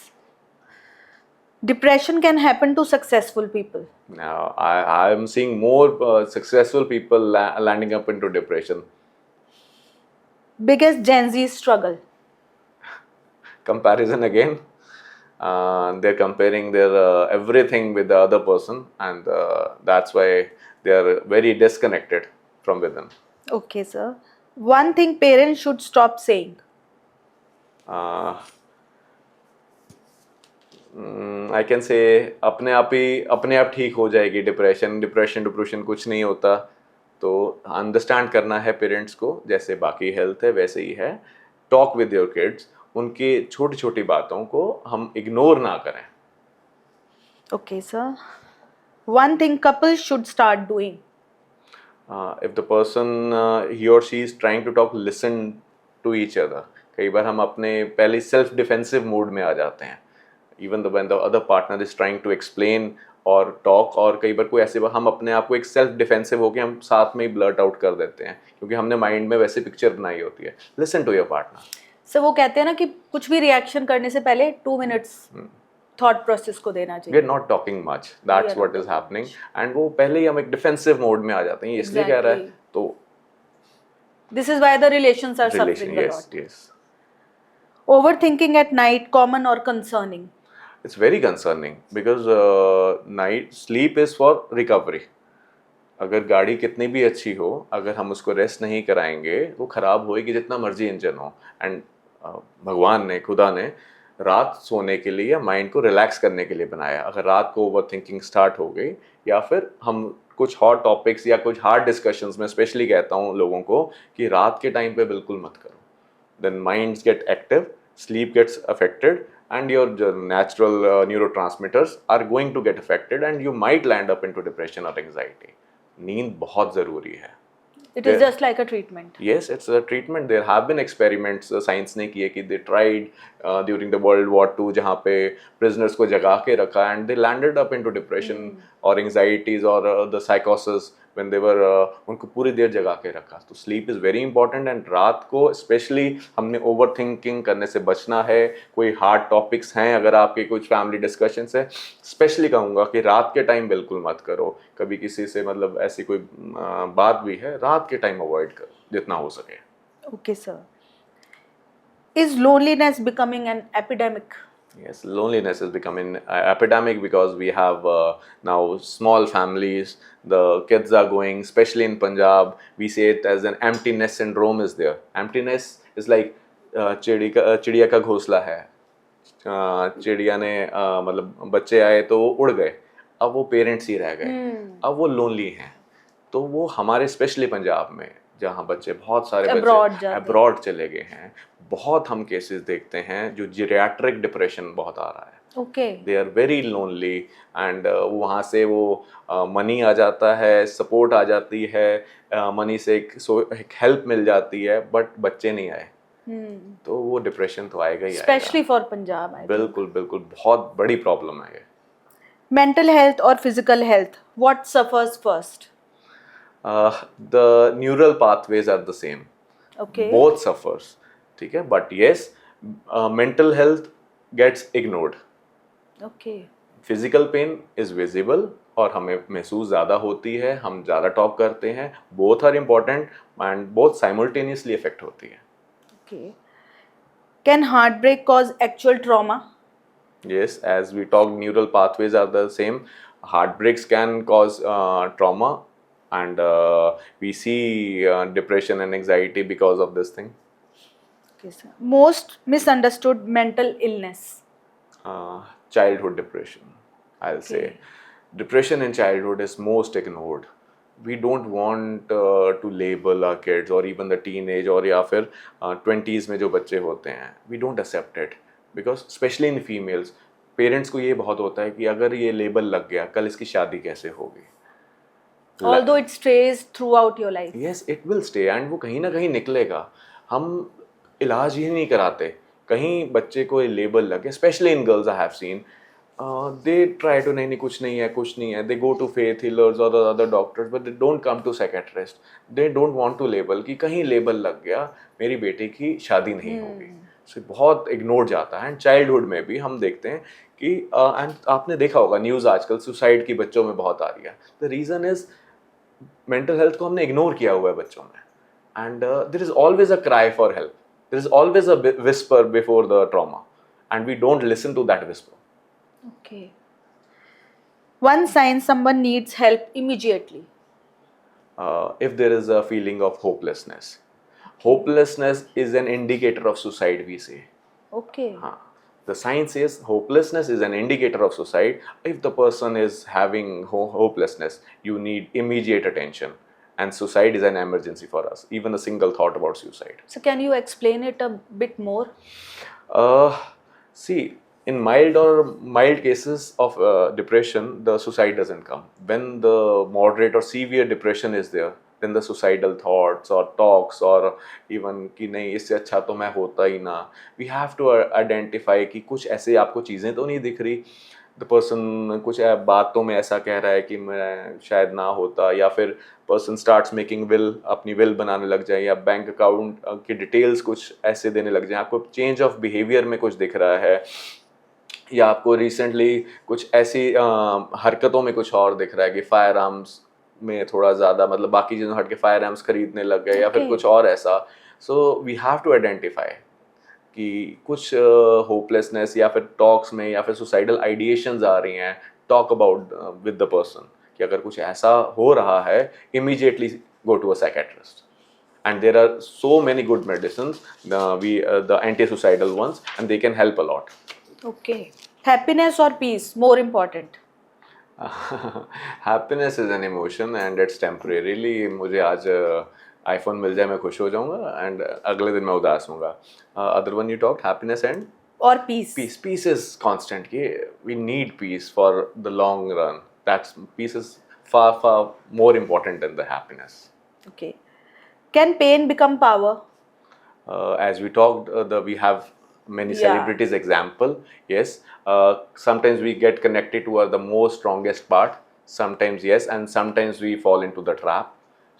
Depression can happen to successful people. Now I am seeing more successful people landing up into depression. Biggest Gen Z struggle. Comparison again. They're comparing their everything with the other person, and that's why they are very disconnected from within. Okay, sir. One thing parents should stop saying. I can say अपने आप ठीक हो जाएगी depression कुछ नहीं होता। तो understand करना है पेरेंट्स को, जैसे बाकी हेल्थ है वैसे ही है। टॉक विद योर किड्स, उनकी छोटी छोटी बातों को हम इग्नोर ना करें। Okay, sir. One thing couples should start doing. If the person he और she is trying to talk, listen to each other. कई बार हम अपने पहले सेल्फ डिफेंसिव मोड में आ जाते हैं, even when the other partner is trying to explain और टॉक, और कई बार कोई ऐसे हम अपने आप को एक सेल्फ डिफेंसिव होकर हम साथ में ही ब्लर्ट आउट कर देते हैं, क्योंकि हमने माइंड में वैसे पिक्चर बनाई होती है। Listen to your partner. Sir वो कहते हैं ना कि कुछ भी रिएक्शन करने से पहले 2 मिनट्स थॉट प्रोसेस को देना वी चाहिए। Are not talking much, that's what is happening, and वो पहले ही हम एक डिफेंसिव मोड में आ जाते हैं, इसलिए कह रहा है तो this is why the relations are suffering a lot. yes, overthinking at night, common और concerning? it's very concerning because night sleep is for recovery। अगर गाड़ी कितनी भी अच्छी हो, अगर हम उसको रेस्ट नहीं कराएंगे वो ख़राब होएगी, जितना मर्जी इंजन हो। एंड भगवान ने, खुदा ने रात सोने के लिए या माइंड को रिलैक्स करने के लिए बनाया। अगर रात को ओवर थिंकिंग स्टार्ट हो गई, या फिर हम कुछ हॉट टॉपिक्स या कुछ हार्ड डिस्कशंस में, स्पेशली कहता हूँ लोगों को कि रात के टाइम पे बिल्कुल मत करो। Then minds get active, sleep gets affected, and your natural neurotransmitters are going to get affected, and you might land up into depression or anxiety। नींद बहुत ज़रूरी है। It is just like a treatment. Yes, it's a treatment. There have been experiments science ने किए कि they tried during the World War II, जहाँ पे prisoners को जगा के रखा, and they landed up into depression or anxieties or the psychosis when they were उनको पूरी देर जगा के रखा। तो sleep is very important, and रात को especially हमने overthinking करने से बचना है। कोई hard topics हैं, अगर आपके कुछ family discussions है, especially कहूँगा कि रात के टाइम बिल्कुल मत करो। कभी किसी से मतलब ऐसी कोई बात भी है, रात के टाइम अवॉइड करो जितना हो सके। Okay sir. Is loneliness becoming an epidemic? Yes, loneliness is becoming epidemic because we have now small families. The kids are going, especially in Punjab, we say it as an emptiness syndrome is there. Emptiness is like चिड़िया का घोंसला है, चिड़िया ने मतलब बच्चे आए तो वो उड़ गए, अब वो पेरेंट्स ही रह गए, अब वो लोनली हैं। तो वो हमारे स्पेशली पंजाब में जहाँ बच्चे बहुत सारे बच्चे अब्रॉड जाते हैं। अब्रॉड चले गए हैं, बहुत हम केसेस देखते हैं जो जीरियाट्रिक डिप्रेशन बहुत आ रहा है। Okay, they are very lonely and वहाँ से वो मनी आ जाता है, सपोर्ट आ जाती है, मनी से एक हेल्प मिल जाती है, बट बच्चे नहीं आए तो वो डिप्रेशन तो आएगा ही आएगा। Specially for Punjab I think. बिल्कुल बिल्कुल, बहुत बड़ी प्रॉब्लम है ये। मेंटल हेल्थ और physical health, what suffers first? The neural pathways are the same, okay, both suffers, ठीक है, but yes, mental health gets ignored, okay, physical pain is visible और हमें महसूस ज़्यादा होती है, हम ज़्यादा टॉक करते हैं, both are important and both simultaneously affect होती है। Okay. Can heart break cause actual trauma? Yes, as we talked, neural pathways are the same. Heartbreaks can cause trauma, and we see depression and anxiety because of this thing. Most misunderstood mental illness? Childhood depression, I'll say. Depression in childhood is most ignored. We don't want to label our kids or even the teenage or या फिर 20s में जो बच्चे होते हैं, we don't accept it because especially in females, parents को ये बहुत होता है कि अगर ये लेबल लग गया, कल इसकी शादी कैसे होगी। Although it stays throughout your life. Yes, it will stay and वो कहीं ना कहीं निकलेगा। हम इलाज ही नहीं कराते, कहीं बच्चे को लेबल लगे, especially in girls I have seen, they try to नहीं नहीं कुछ नहीं है कुछ नहीं है, they go to faith healers और other doctors but they don't come to psychiatrist, they don't want to label कि कहीं लेबल लग गया मेरी बेटी की शादी नहीं होगी। सो बहुत इग्नोर जाता है एंड चाइल्डहुड में भी हम देखते हैं कि एंड आपने देखा होगा न्यूज़ आजकल सुसाइड की बच्चों में बहुत आ रही है। The reason is mental health को हमने इग्नोर किया हुआ है बच्चों में and there is always a cry for help, there is always a whisper before the trauma and we don't listen to that whisper. Okay. One sign someone needs help immediately. If there is a feeling of hopelessness, hopelessness is an indicator of suicide, we say. Okay. हाँ, the science says hopelessness is an indicator of suicide. If the person is having hopelessness, you need immediate attention, and suicide is an emergency for us. Even a single thought about suicide. So can you explain it a bit more? See, in mild cases of depression, the suicide doesn't come. When the moderate or severe depression is there, then the suicidal thoughts or talks or even कि नहीं इससे अच्छा तो मैं होता ही ना, we have to identify कि कुछ ऐसे आपको चीज़ें तो नहीं दिख रही, the person कुछ बातों में ऐसा कह रहा है कि मैं शायद ना होता, या फिर person starts making will, अपनी will बनाने लग जाए, या बैंक अकाउंट की डिटेल्स कुछ ऐसे देने लग जाए, आपको चेंज ऑफ बिहेवियर में कुछ दिख रहा है, या आपको रिसेंटली कुछ ऐसी हरकतों में कुछ और दिख रहा है कि फायर आर्म्स में थोड़ा ज़्यादा मतलब बाकी चीज़ों हट के फायर आर्म्स खरीदने लग गए, या फिर Okay. कुछ और ऐसा। So we have to identify कि कुछ होपलेसनेस या फिर टॉक्स में या फिर सुसाइडल आइडिएशंस आ रही हैं, talk about with the person कि अगर कुछ ऐसा हो रहा है, immediately go to a psychiatrist. And there are so many good medicines, the anti-suicidal ones, and they can help a lot. Okay. Happiness or peace more important? Happiness is an emotion and it's temporarily. मुझे आज iPhone मिल जाए मैं खुश हो जाऊंगा and अगले दिन मैं उदास होऊंगा। Other one you talk happiness and Or peace? peace. Peace is constant. We need peace for the long run. Peace is far more important than the happiness. Okay. Can pain become power? As we talked, we have many Yeah. celebrities example. Yes, sometimes we get connected to the most strongest part. Sometimes yes, and sometimes we fall into the trap.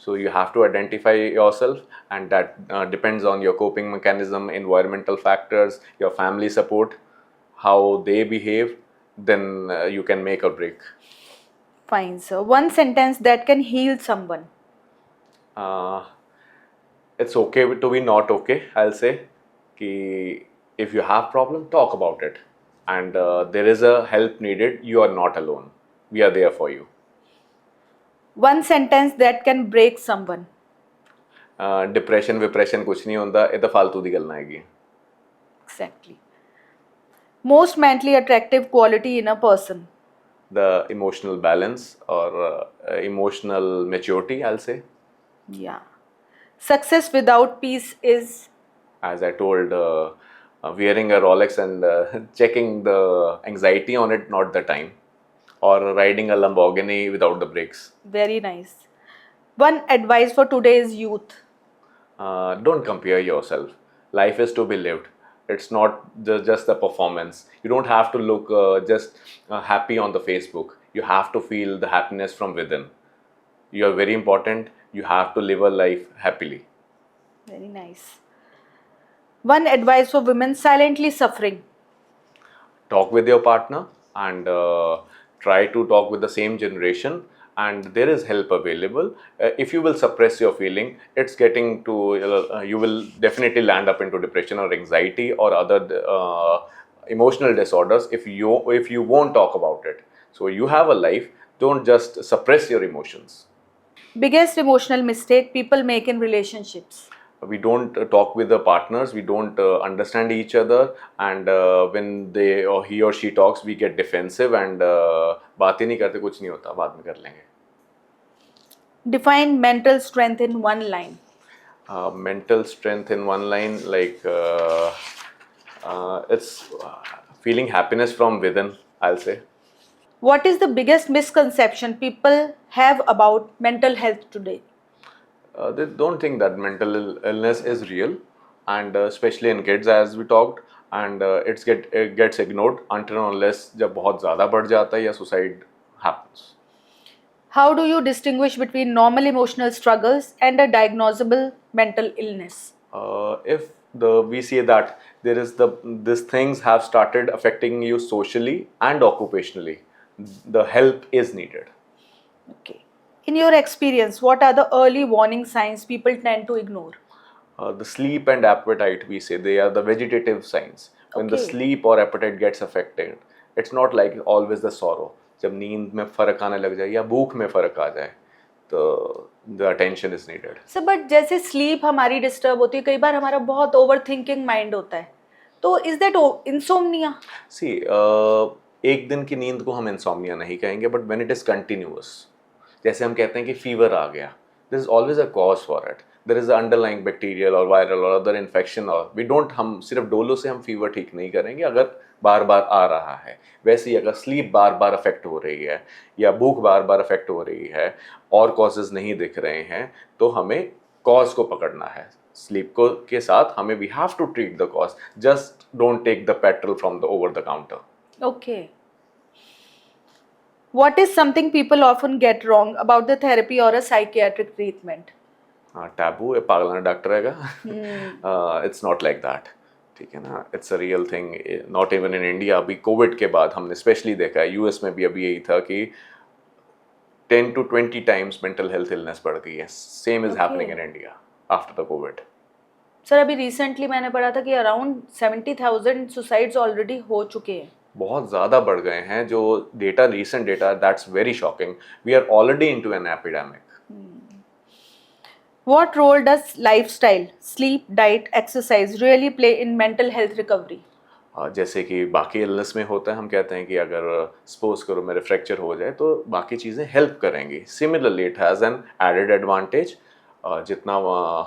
So you have to identify yourself, and that depends on your coping mechanism, environmental factors, your family support, how they behave. Then you can make or break. Fine, sir. One sentence that can heal someone. Uh, it's okay to be not okay, I'll say कि if you have problem, talk about it, and there is a help needed, you are not alone, we are there for you. One sentence that can break someone. Depression विप्रेशन कुछ नहीं होता, ये तो फालतू दी गल्लां हैगी। Exactly. Most mentally attractive quality in a person. The emotional balance or emotional maturity, I'll say. Yeah. Success without peace is. As I told, wearing a Rolex and checking the anxiety on it, not the time, or riding a Lamborghini without the brakes. Very nice. One advice for today's youth. Don't compare yourself. Life is to be lived. It's not just the performance. You don't have to look just happy on the Facebook. You have to feel the happiness from within. You are very important. You have to live a life happily. Very nice. One advice for women silently suffering. Talk with your partner and try to talk with the same generation, and there is help available. If you will suppress your feeling, it's getting to you will definitely land up into depression or anxiety or other emotional disorders if you won't talk about it. So you have a life, don't just suppress your emotions. Biggest emotional mistake people make in relationships. We don't talk with the partners, we don't understand each other, and when they or he or she talks, we get defensive and बात ही नहीं करते, कुछ नहीं होता, बाद में कर लेंगे. Define mental strength in one line. Mental strength in one line, like it's feeling happiness from within, I'll say. What is the biggest misconception people have about mental health today? They don't think that mental illness is real, and especially in kids, as we talked, and it gets ignored until and unless जब बहुत ज़्यादा बढ़ जाता है या suicide happens. How do you distinguish between normal emotional struggles and a diagnosable mental illness? If we see that these things have started affecting you socially and occupationally, the help is needed. Okay. In your experience, what are the early warning signs people tend to ignore? The sleep and appetite, we say, they are the vegetative signs. When the Okay. sleep or appetite gets affected, it's not like always the sorrow. जब नींद में फर्क आने लग जाए या भूख में फर्क आ जाए, तो the attention is needed. Sir but जैसे स्लीप हमारी डिस्टर्ब होती है, कई बार हमारा बहुत ओवर थिंकिंग माइंड होता है, तो इज दैट इंसोम्निया? See, एक दिन की नींद को हम इंसोम्निया नहीं कहेंगे, but when it is continuous, जैसे हम कहते हैं कि फीवर आ गया, this is always a cause for it. There is underlying bacterial और वायरल और अदर इन्फेक्शन, और वी डोंट, हम सिर्फ डोलो से हम फीवर ठीक नहीं करेंगे अगर बार बार आ रहा है. वैसे ही अगर स्लीप बार बार अफेक्ट हो रही है या भूख बार बार अफेक्ट हो रही है और कॉजेज नहीं दिख रहे हैं, तो हमें कॉज को पकड़ना है. स्लीप को के साथ हमें we have to treat the cause, just don't take the petrol from the over the counter. Okay. What is something people often get wrong about the therapy or a psychiatric treatment? हाँ, taboo है, पागलाना doctor रहेगा. It's not like that, ठीक है ना. It's a real thing. Not even in India. अभी Covid के बाद हमने स्पेशली देखा है, यूएस में भी अभी यही था कि 10 to 20 times mental health illness बढ़ गई है. Same is happening in India after the Covid. Sir अभी रिसेंटली मैंने पढ़ा था कि अराउंड 70,000 सुसाइड्स ऑलरेडी हो चुके हैं. बहुत ज़्यादा बढ़ गए हैं. जो data, recent data, that's very shocking. We are already into an epidemic. What role does lifestyle, sleep, diet, exercise really play in mental health recovery? जैसे कि बाकी इलनेस में होता है, हम कहते हैं कि अगर सपोज करो मेरे फ्रैक्चर हो जाए तो बाकी चीज़ें हेल्प करेंगी. Similarly it has an added advantage. जितना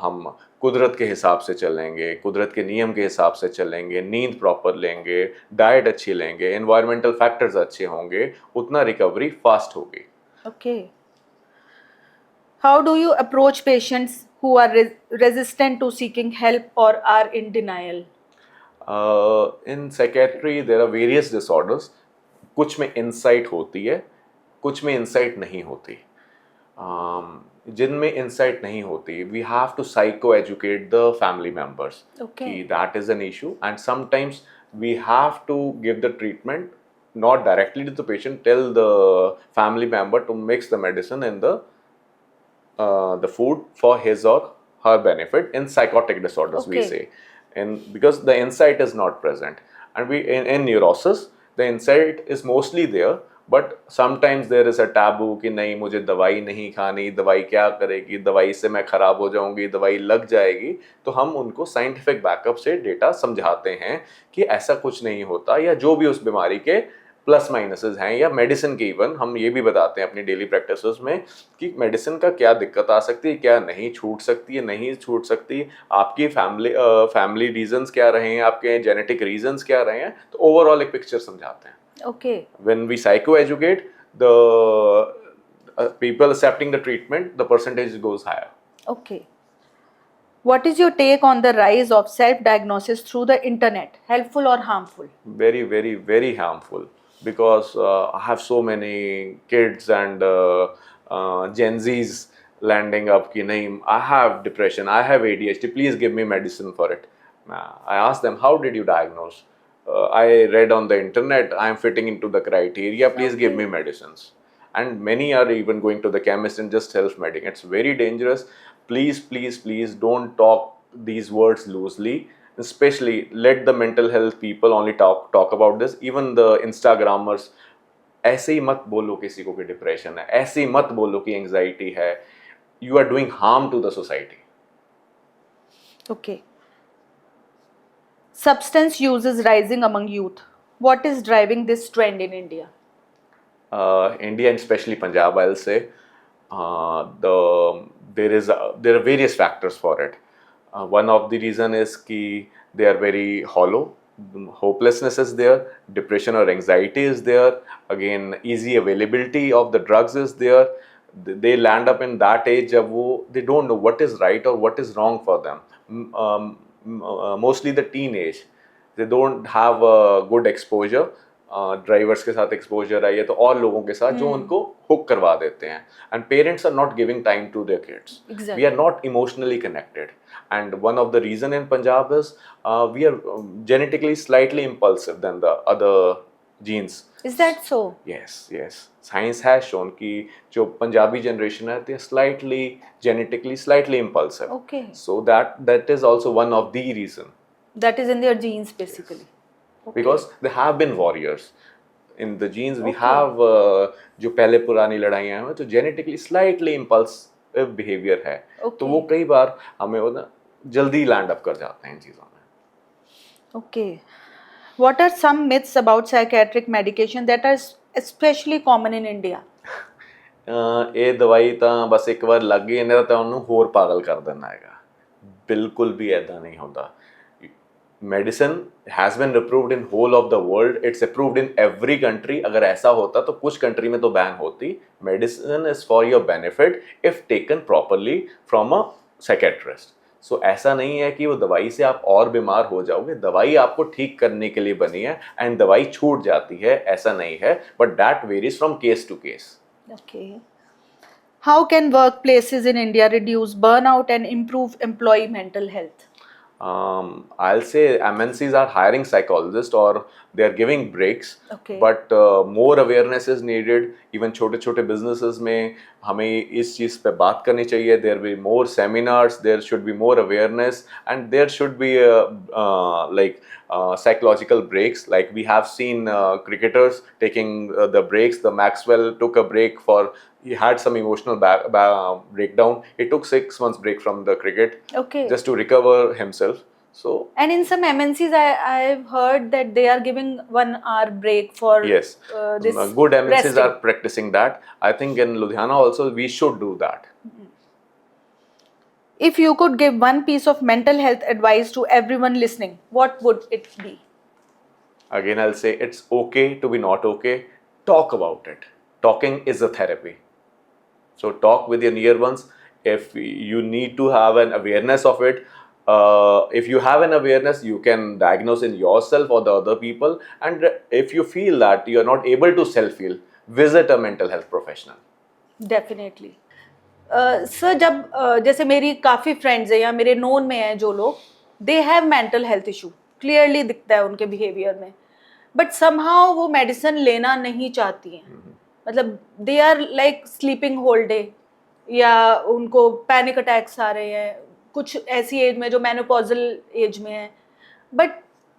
हम कुदरत के हिसाब से चलेंगे, कुदरत के नियम के हिसाब से चलेंगे, नींद प्रॉपर लेंगे, डाइट अच्छी लेंगे, एनवायरमेंटल फैक्टर्स अच्छे होंगे, उतना रिकवरी फास्ट होगी. Okay. How do you approach patients who are resistant to seeking help or are in denial? In psychiatry there are various disorders. कुछ में इंसाइट होती है, कुछ में इंसाइट नहीं होती. जिनमें इंसाइट नहीं होती, we have to psycho educate the family members Okay. कि that is an issue, and sometimes we have to give the treatment not directly to the patient. Tell the family member to mix the medicine in the food for his or her benefit. In psychotic disorders, we Okay. say, and because the insight is not present, and in neurosis the insight is mostly there, but sometimes there is a taboo कि नहीं मुझे दवाई नहीं खानी, दवाई क्या करेगी, दवाई से मैं खराब हो जाऊंगी, दवाई लग जाएगी। तो हम उनको साइंटिफिक बैकअप से डेटा समझाते हैं कि ऐसा कुछ नहीं होता, या जो भी उस बीमारी के प्लस माइनसेस हैं, या मेडिसिन के इवन हम ये भी बताते हैं अपनी डेली प्रैक्टिसेस में कि मेडिसिन का क्या दिक्कत आ सकती है, क्या नहीं छूट सकती है, नहीं छूट सकती, आपकी फैमिली रीजंस क्या रहे हैं, आपके जेनेटिक रीजंस क्या रहे हैं। तो ओवरऑल एक पिक्चर समझाते हैं। Okay. When we psychoeducate the people accepting the treatment, the percentage goes higher. Okay. What is your take on the rise of self-diagnosis through the internet? Helpful or harmful? Very, very, very harmful, because I have so many kids and Gen Z's landing up ki nahi, I have depression, I have ADHD, please give me medicine for it. I ask them, how did you diagnose? I read on the internet, I am fitting into the criteria, please give me medicines. And many are even going to the chemist and just self-medicating. It's very dangerous. Please, please, please don't talk these words loosely. Especially let the mental health people only talk about this. Even the Instagrammers, ऐसे ही मत बोलो किसी को कि depression है, ऐसे ही मत बोलो कि एंजाइटी है। You are doing harm to the society. Okay. Substance use is rising among youth. What is driving this trend in India? India and especially Punjab, I'll say, there are various factors for it. One of the reason is कि they are very hollow. Hopelessness is there, depression or anxiety is there. Again, easy availability of the drugs is there. They land up in that age जब वो they don't know what is right or what is wrong for them. Mostly the teenage, they don't have a good exposure. Drivers के साथ exposure है, या तो और लोगों के साथ जो उनको हुक करवा देते हैं। And parents are not giving time to their kids, we are not emotionally connected. And one of the reason in Punjab is we are genetically slightly impulsive than the other genes. Is that so? Yes, yes. Science has shown कि जो Punjabi generation है, they are slightly genetically slightly impulsive. Okay. So that is also one of the reason. That is in their genes basically. Okay. Because they have been warriors in the genes. We Okay. have जो पहले पुरानी लड़ाइयाँ हैं तो genetically slightly impulsive behavior है। Okay. तो वो कई बार हमें वो ना जल्दी लैंड अप कर जाते हैं इन चीज़ों में। Okay. What are some myths about psychiatric medication that are especially common in India? ਇਹ ਦਵਾਈ ਤਾਂ ਬਸ ਇੱਕ ਵਾਰ ਲੱਗ ਗਈ ਇਹਨਾਂ ਤਾਂ ਉਹਨੂੰ ਹੋਰ ਪਾਗਲ ਕਰ ਦੇਣਾ ਹੈਗਾ। ਬਿਲਕੁਲ ਵੀ ਐਦਾਂ ਨਹੀਂ ਹੁੰਦਾ। Medicine has been approved in whole of the world, it's approved in every country. अगर ऐसा होता तो कुछ कंट्री में तो बैन होती। Medicine is for your benefit if taken properly from a psychiatrist. So ऐसा नहीं है कि वो दवाई से आप और बीमार हो जाओगे, दवाई आपको ठीक करने के लिए बनी है एंड दवाई छूट जाती है, ऐसा नहीं है, but that varies from case to case. Okay. How can workplaces in India reduce burnout and improve employee mental health? I'll say MNCs are hiring psychologists or they are giving breaks. Okay. But more awareness is needed. Even छोटे छोटे businesses में हमें इस चीज़ पे बात करनी चाहिए. There will be more seminars, there should be more awareness, and there should be psychological breaks. Like we have seen cricketers taking the breaks. The Maxwell took a break for, he had some emotional breakdown. He took 6 months break from the cricket. Okay. Just to recover himself. So and in some MNCs, I've heard that they are giving 1 hour break for yes, this good MNCs resting. are practicing that. I think in Ludhiana also we should do that. If you could give one piece of mental health advice to everyone listening, what would it be? Again, I'll say it's okay to be not okay. Talk about it. Talking is a therapy. So talk with your near ones. If you need to have an awareness of it, if you have an awareness, you can diagnose in yourself or the other people. And if you feel that you are not able to self-heal, visit a mental health professional. Definitely. Sir जब जैसे मेरी काफ़ी friends हैं या मेरे known में हैं जो लोग, they have mental health issue, clearly दिखता है उनके बिहेवियर में, बट समहाउ वो मेडिसिन लेना नहीं चाहती हैं। मतलब they are like sleeping whole day, या उनको पैनिक अटैक्स आ रहे हैं कुछ ऐसी एज में जो मेनोपॉजल एज में है, बट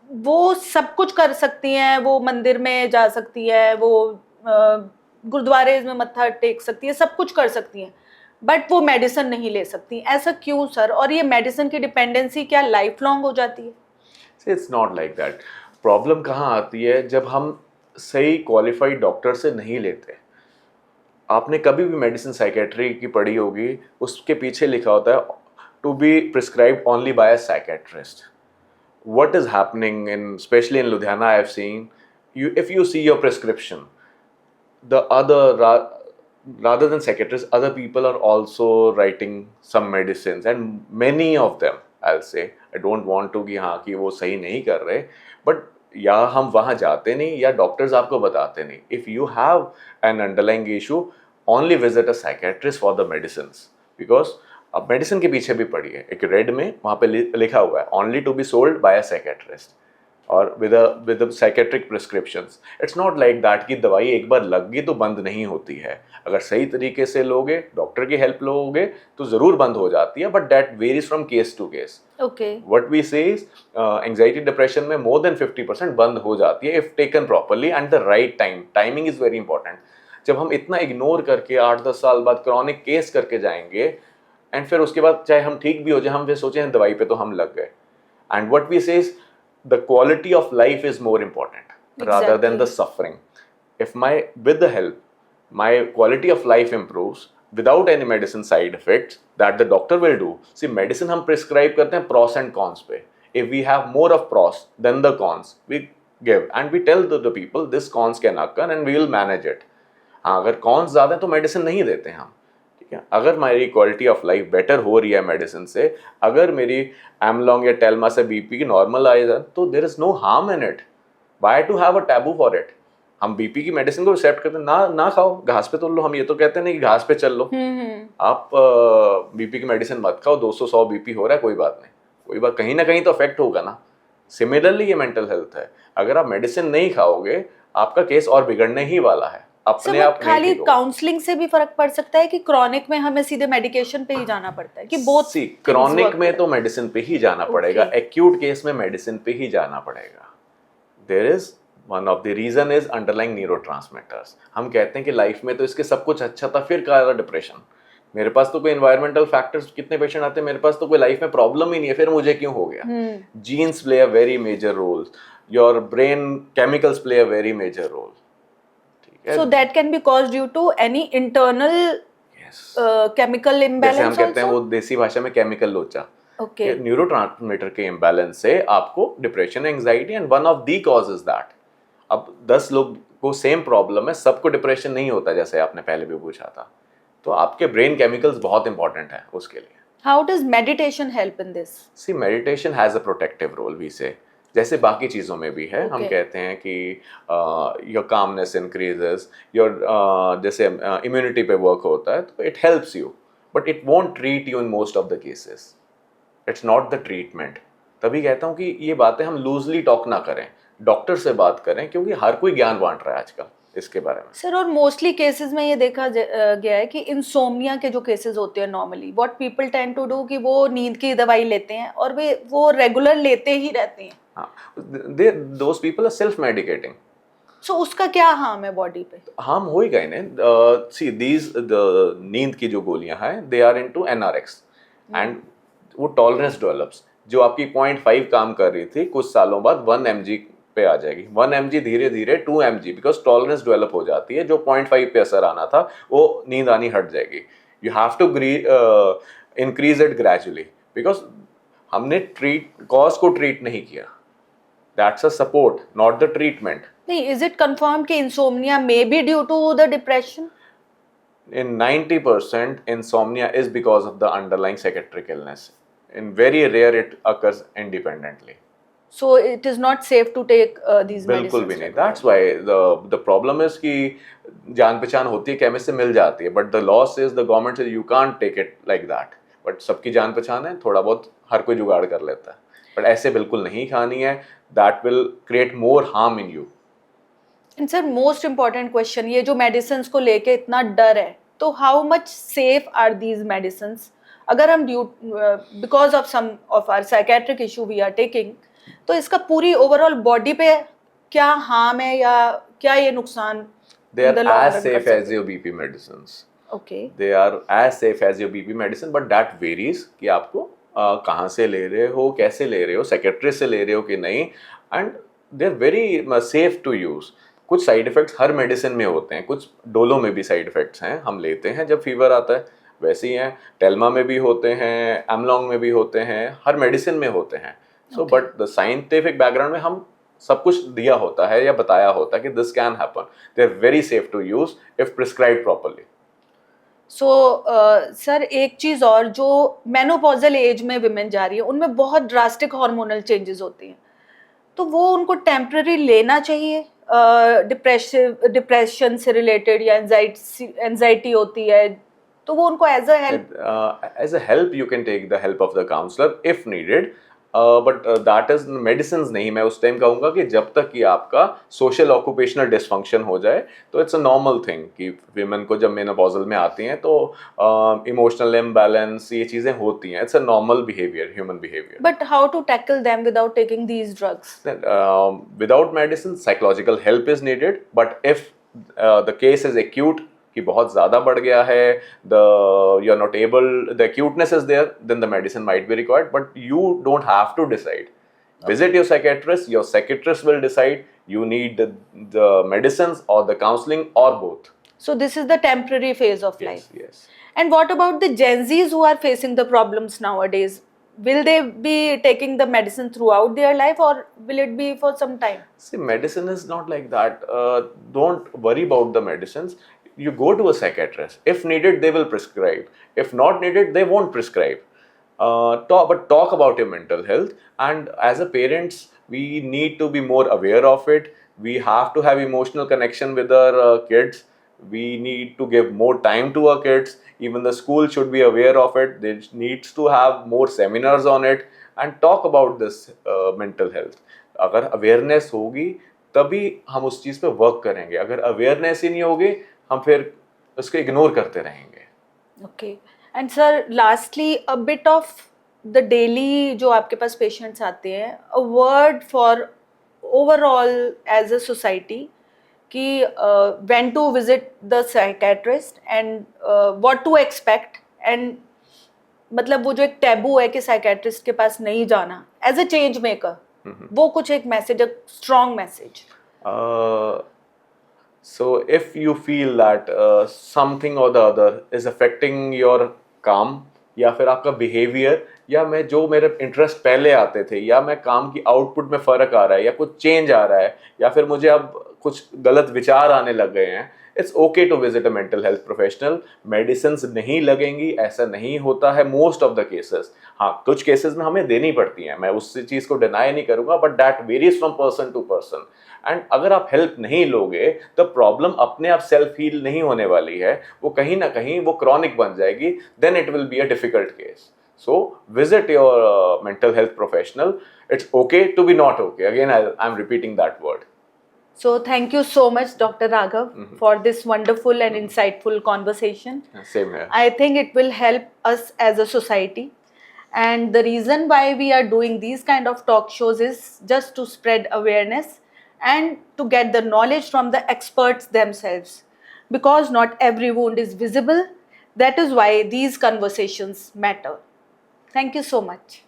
वो सब कुछ कर सकती हैं, वो मंदिर में जा सकती है, वो गुरुद्वारे में मत्था टेक सकती है, सब कुछ कर सकती हैं, बट वो मेडिसिन नहीं ले सकती, ऐसा क्यों सर? और ये मेडिसिन की डिपेंडेंसी क्या लाइफ लॉन्ग हो जाती है? It's not like that. Problem कहाँ आती है, जब हम सही क्वालिफाइड डॉक्टर से नहीं लेते। आपने कभी भी मेडिसिन साइकेट्री की पढ़ी होगी, उसके पीछे लिखा होता है to be prescribed only by a psychiatrist. What is happening in, especially in Ludhiana, I've seen, if you see your prescription, the rather than psychiatrists, other people are also writing some medicines, and many of them, I'll say, I don't want to कि हाँ कि वो सही नहीं कर रहे, but या हम वहाँ जाते नहीं या डॉक्टर्स आपको बताते नहीं. If you have an underlying issue, only visit a psychiatrist for the medicines, because अब मेडिसिन के पीछे भी पड़ी है, एक रेड में वहाँ पे लिखा हुआ है only to be sold by a psychiatrist और with psychiatric prescriptions. It's not like that कि दवाई एक बार लग गई तो बंद नहीं होती है. अगर सही तरीके से लोगे, डॉक्टर की हेल्प लोगे तो ज़रूर बंद हो जाती है, but that varies from case to case. Okay, what we say is anxiety depression में मोर देन 50% बंद हो जाती है if taken properly and the right time. Timing is very important. जब हम इतना इग्नोर करके 8-10 साल बाद क्रॉनिक केस करके जाएंगे एंड फिर उसके बाद चाहे हम ठीक भी हो जाए, हम फिर सोचे हैं दवाई पे तो हम लग गए. And what we say is the quality of life is more important rather than the suffering. If my with the help my quality of life improves without any medicine side effects that the doctor will do. See, medicine हम prescribe करते हैं pros and cons पे. If we have more of pros than the cons, we give and we tell the people this cons can occur and we will manage it. हाँ, अगर cons ज़्यादा है तो medicine नहीं देते हम. ठीक है, अगर मेरी क्वालिटी ऑफ लाइफ बेटर हो रही है मेडिसिन से, अगर मेरी एमलॉन्ग या टेल्मा से बीपी की नॉर्मल आई है, तो there is no harm in it. Why to have a taboo for it? हम बीपी की मेडिसिन को एक्सेप्ट करते हैं, ना खाओ, घास पे तोड़ लो. हम ये तो कहते नहीं कि घास पे चल लो. आप बीपी की मेडिसिन मत खाओ. 200-100 बीपी हो रहा है, कोई बात नहीं, कोई बात, कहीं ना कहीं तो अफेक्ट होगा ना. सिमिलरली ये मेंटल हेल्थ है. अगर आप मेडिसिन नहीं खाओगे, आपका केस और बिगड़ने ही वाला है. अपने आप खाली काउंसलिंग से भी फर्क पड़ सकता है कि क्रॉनिक में हमें सीधे मेडिकेशन पे ही जाना पड़ता है कि बोथ? सी, क्रॉनिक में तो मेडिसिन पे ही जाना पड़ेगा. एक्यूट केस में मेडिसिन पे ही जाना पड़ेगा. There is one of the reason is underlying neurotransmitters. हम कहते हैं कि लाइफ में तो इसके सब कुछ अच्छा था, फिर क्या डिप्रेशन? मेरे पास तो कोई एनवायरमेंटल फैक्टर्स, कितने पेशेंट आते हैं मेरे पास तो कोई लाइफ में प्रॉब्लम ही नहीं है, फिर मुझे क्यों हो गया? Genes play a very major role. Your brain chemicals play a very major role. So that can be caused due to any internal chemical imbalance. जैसे हम कहते हैं वो देसी भाषा में केमिकल लोचा. Okay. न्यूरोट्रांसमीटर के इम्बैलेंस से आपको depression, anxiety, and one of the cause is that. अब 10 लोग को सेम प्रॉब्लम है, सबको डिप्रेशन नहीं होता, जैसे आपने पहले भी पूछा था. तो आपके ब्रेन केमिकल्स बहुत इंपॉर्टेंट है उसके लिए. How does meditation help in this? See, meditation has a protective role, we say. जैसे बाकी चीज़ों में भी है. हम कहते हैं कि योर कामनेस इंक्रीजेस, योर जैसे इम्यूनिटी पे वर्क होता है, तो it helps you, but it won't treat you in most of the cases. It's not the treatment. तभी कहता हूँ कि ये बातें हम लूजली टॉक ना करें, डॉक्टर से बात करें, क्योंकि हर कोई ज्ञान बांट रहा है आजकल इसके बारे में. सर, और मोस्टली केसेस में ये देखा गया है कि इंसोम्निया के जो केसेस होते हैं normally, what people tend to do कि वो नींद की दवाई लेते हैं और वो रेगुलर लेते ही रहते हैं. हाँ, those people are self medicating. So उसका क्या हार्म है बॉडी पे? हार्म हो ही गए ने. सी, दीज नींद की जो गोलियां हैं, they are into NRX and वो टॉलरेंस डेवलप्स. जो आपकी 0.5 काम कर रही थी, कुछ सालों बाद 1 mg पे आ जाएगी. 1 mg धीरे धीरे 2 mg, बिकॉज टॉलरेंस डेवलप हो जाती है. जो 0.5 पे असर आना था, वो नींद आनी हट जाएगी. You have to increase it gradually, because हमने कॉज को ट्रीट नहीं किया. That's a support, not the treatment. नहीं, is it confirmed कि insomnia may be due to the depression? In 90%, insomnia is because of the underlying psychiatric illness. In very rare, it occurs independently. So it is not safe to take these medicines. बिल्कुल भी नहीं. That's why the problem is कि जान पहचान होती है, chemist से मिल जाती है, but the loss is the government says you can't take it like that. But सबकी जान पहचान है, थोड़ा बहुत हर कोई जुगाड़ कर लेता है. But ऐसे बिल्कुल नहीं खानी है. That will create more harm in you. And sir, most important question, ये जो medicines को लेके इतना डर है, तो how much safe are these medicines? अगर हम because of some of our psychiatric issue we are taking, तो इसका पूरी overall body पे क्या harm है या क्या ये नुकसान they in are the long as run safe कर as सकते your BP medicines. हैं. Okay. They are as safe as your BP medicine, but that varies कि आपको कहाँ से ले रहे हो, कैसे ले रहे हो, सेक्रेटरी से ले रहे हो कि नहीं, and they are very safe to use. कुछ साइड इफ़ेक्ट्स हर मेडिसिन में होते हैं, कुछ डोलो में भी साइड इफ़ेक्ट्स हैं, हम लेते हैं जब फीवर आता है, वैसे ही हैं, टेल्मा में भी होते हैं, एमलॉन्ग में भी होते हैं, हर मेडिसिन में होते हैं. So but the scientific background में हम सब कुछ दिया होता है या बताया होता है कि this can happen. They are very safe to use if prescribe properly. So sir एक चीज़ और, जो मेनोपॉजल एज में विमेन जा रही है उनमें बहुत ड्रास्टिक हार्मोनल चेंजेस होती हैं, तो वो उनको टेम्पररी लेना चाहिए. डिप्रेशन से रिलेटेड या एंजाइटी होती है, तो वो उनको as a help. As a help you can take the help of the counselor if needed, but that is medicines नहीं. मैं उस टाइम कहूँगा कि जब तक कि आपका सोशल ऑक्यूपेशनल डिसफंक्शन हो जाए तो इट्स अ नॉर्मल थिंग कि वीमेन को जब मेनोपॉजल में आती हैं तो इमोशनल इम्बैलेंस ये चीज़ें होती हैं. It's a normal behaviour, human behaviour. But how to tackle them without taking these drugs? Without medicine psychological help is needed, but if the case is acute कि बहुत ज़्यादा बढ़ गया है, you are not able, the acuteness is there, then the medicine might be required, but you don't have to decide. Visit your psychiatrist will decide you need the medicines or the counseling or both. So this is the temporary phase of life. Yes. And what about the Gen Zs who are facing the problems nowadays? Will they be taking the medicine throughout their life, or will it be for some time? See, medicine is not like that. Don't worry about the medicines. You go to a psychiatrist. If needed, they will prescribe. If not needed, they won't prescribe. But talk about your mental health. And as a parents, we need to be more aware of it. We have to have emotional connection with our kids. We need to give more time to our kids. Even the school should be aware of it. They needs to have more seminars on it and talk about this mental health. अगर awareness होगी तभी हम उस चीज़ पे work करेंगे. अगर awareness ही नहीं होगी हम फिर उसको इग्नोर करते रहेंगे. Okay. And sir lastly a bit of the daily जो आपके पास पेशेंट्स आते हैं, a word for overall as a society कि when to visit the psychiatrist and what to expect, and मतलब वो जो एक टैबू है कि साइकेट्रिस्ट के पास नहीं जाना एज अ चेंज मेकर, वो कुछ एक message, a strong message. So if you feel that something or the other is affecting your काम या फिर आपका बिहेवियर, या मैं जो मेरे इंटरेस्ट पहले आते थे, या मैं काम की आउटपुट में फ़र्क आ रहा है, या कुछ चेंज आ रहा है, या फिर मुझे अब कुछ गलत विचार आने लग गए हैं, it's okay to visit a mental health professional. Medicine नहीं लगेंगी ऐसा नहीं होता है मोस्ट ऑफ द केसेस. हाँ, कुछ केसेस में हमें देनी पड़ती हैं, मैं उस चीज़ को डिनाई नहीं करूँगा, but that varies from person to person. And अगर आप हेल्प नहीं लोगे तो प्रॉब्लम अपने आप सेल्फ हील नहीं होने वाली है, वो कहीं ना कहीं वो क्रॉनिक बन जाएगी. Then it will be a difficult case. So visit your mental health professional. It's okay to be not okay. Again I am repeating that word. So thank you so much, Dr. Raghav, for this wonderful and insightful conversation. Same here. I think it will help us as a society. And the reason why we are doing these kind of talk shows is just to spread awareness and to get the knowledge from the experts themselves. Because not every wound is visible. That is why these conversations matter. Thank you so much.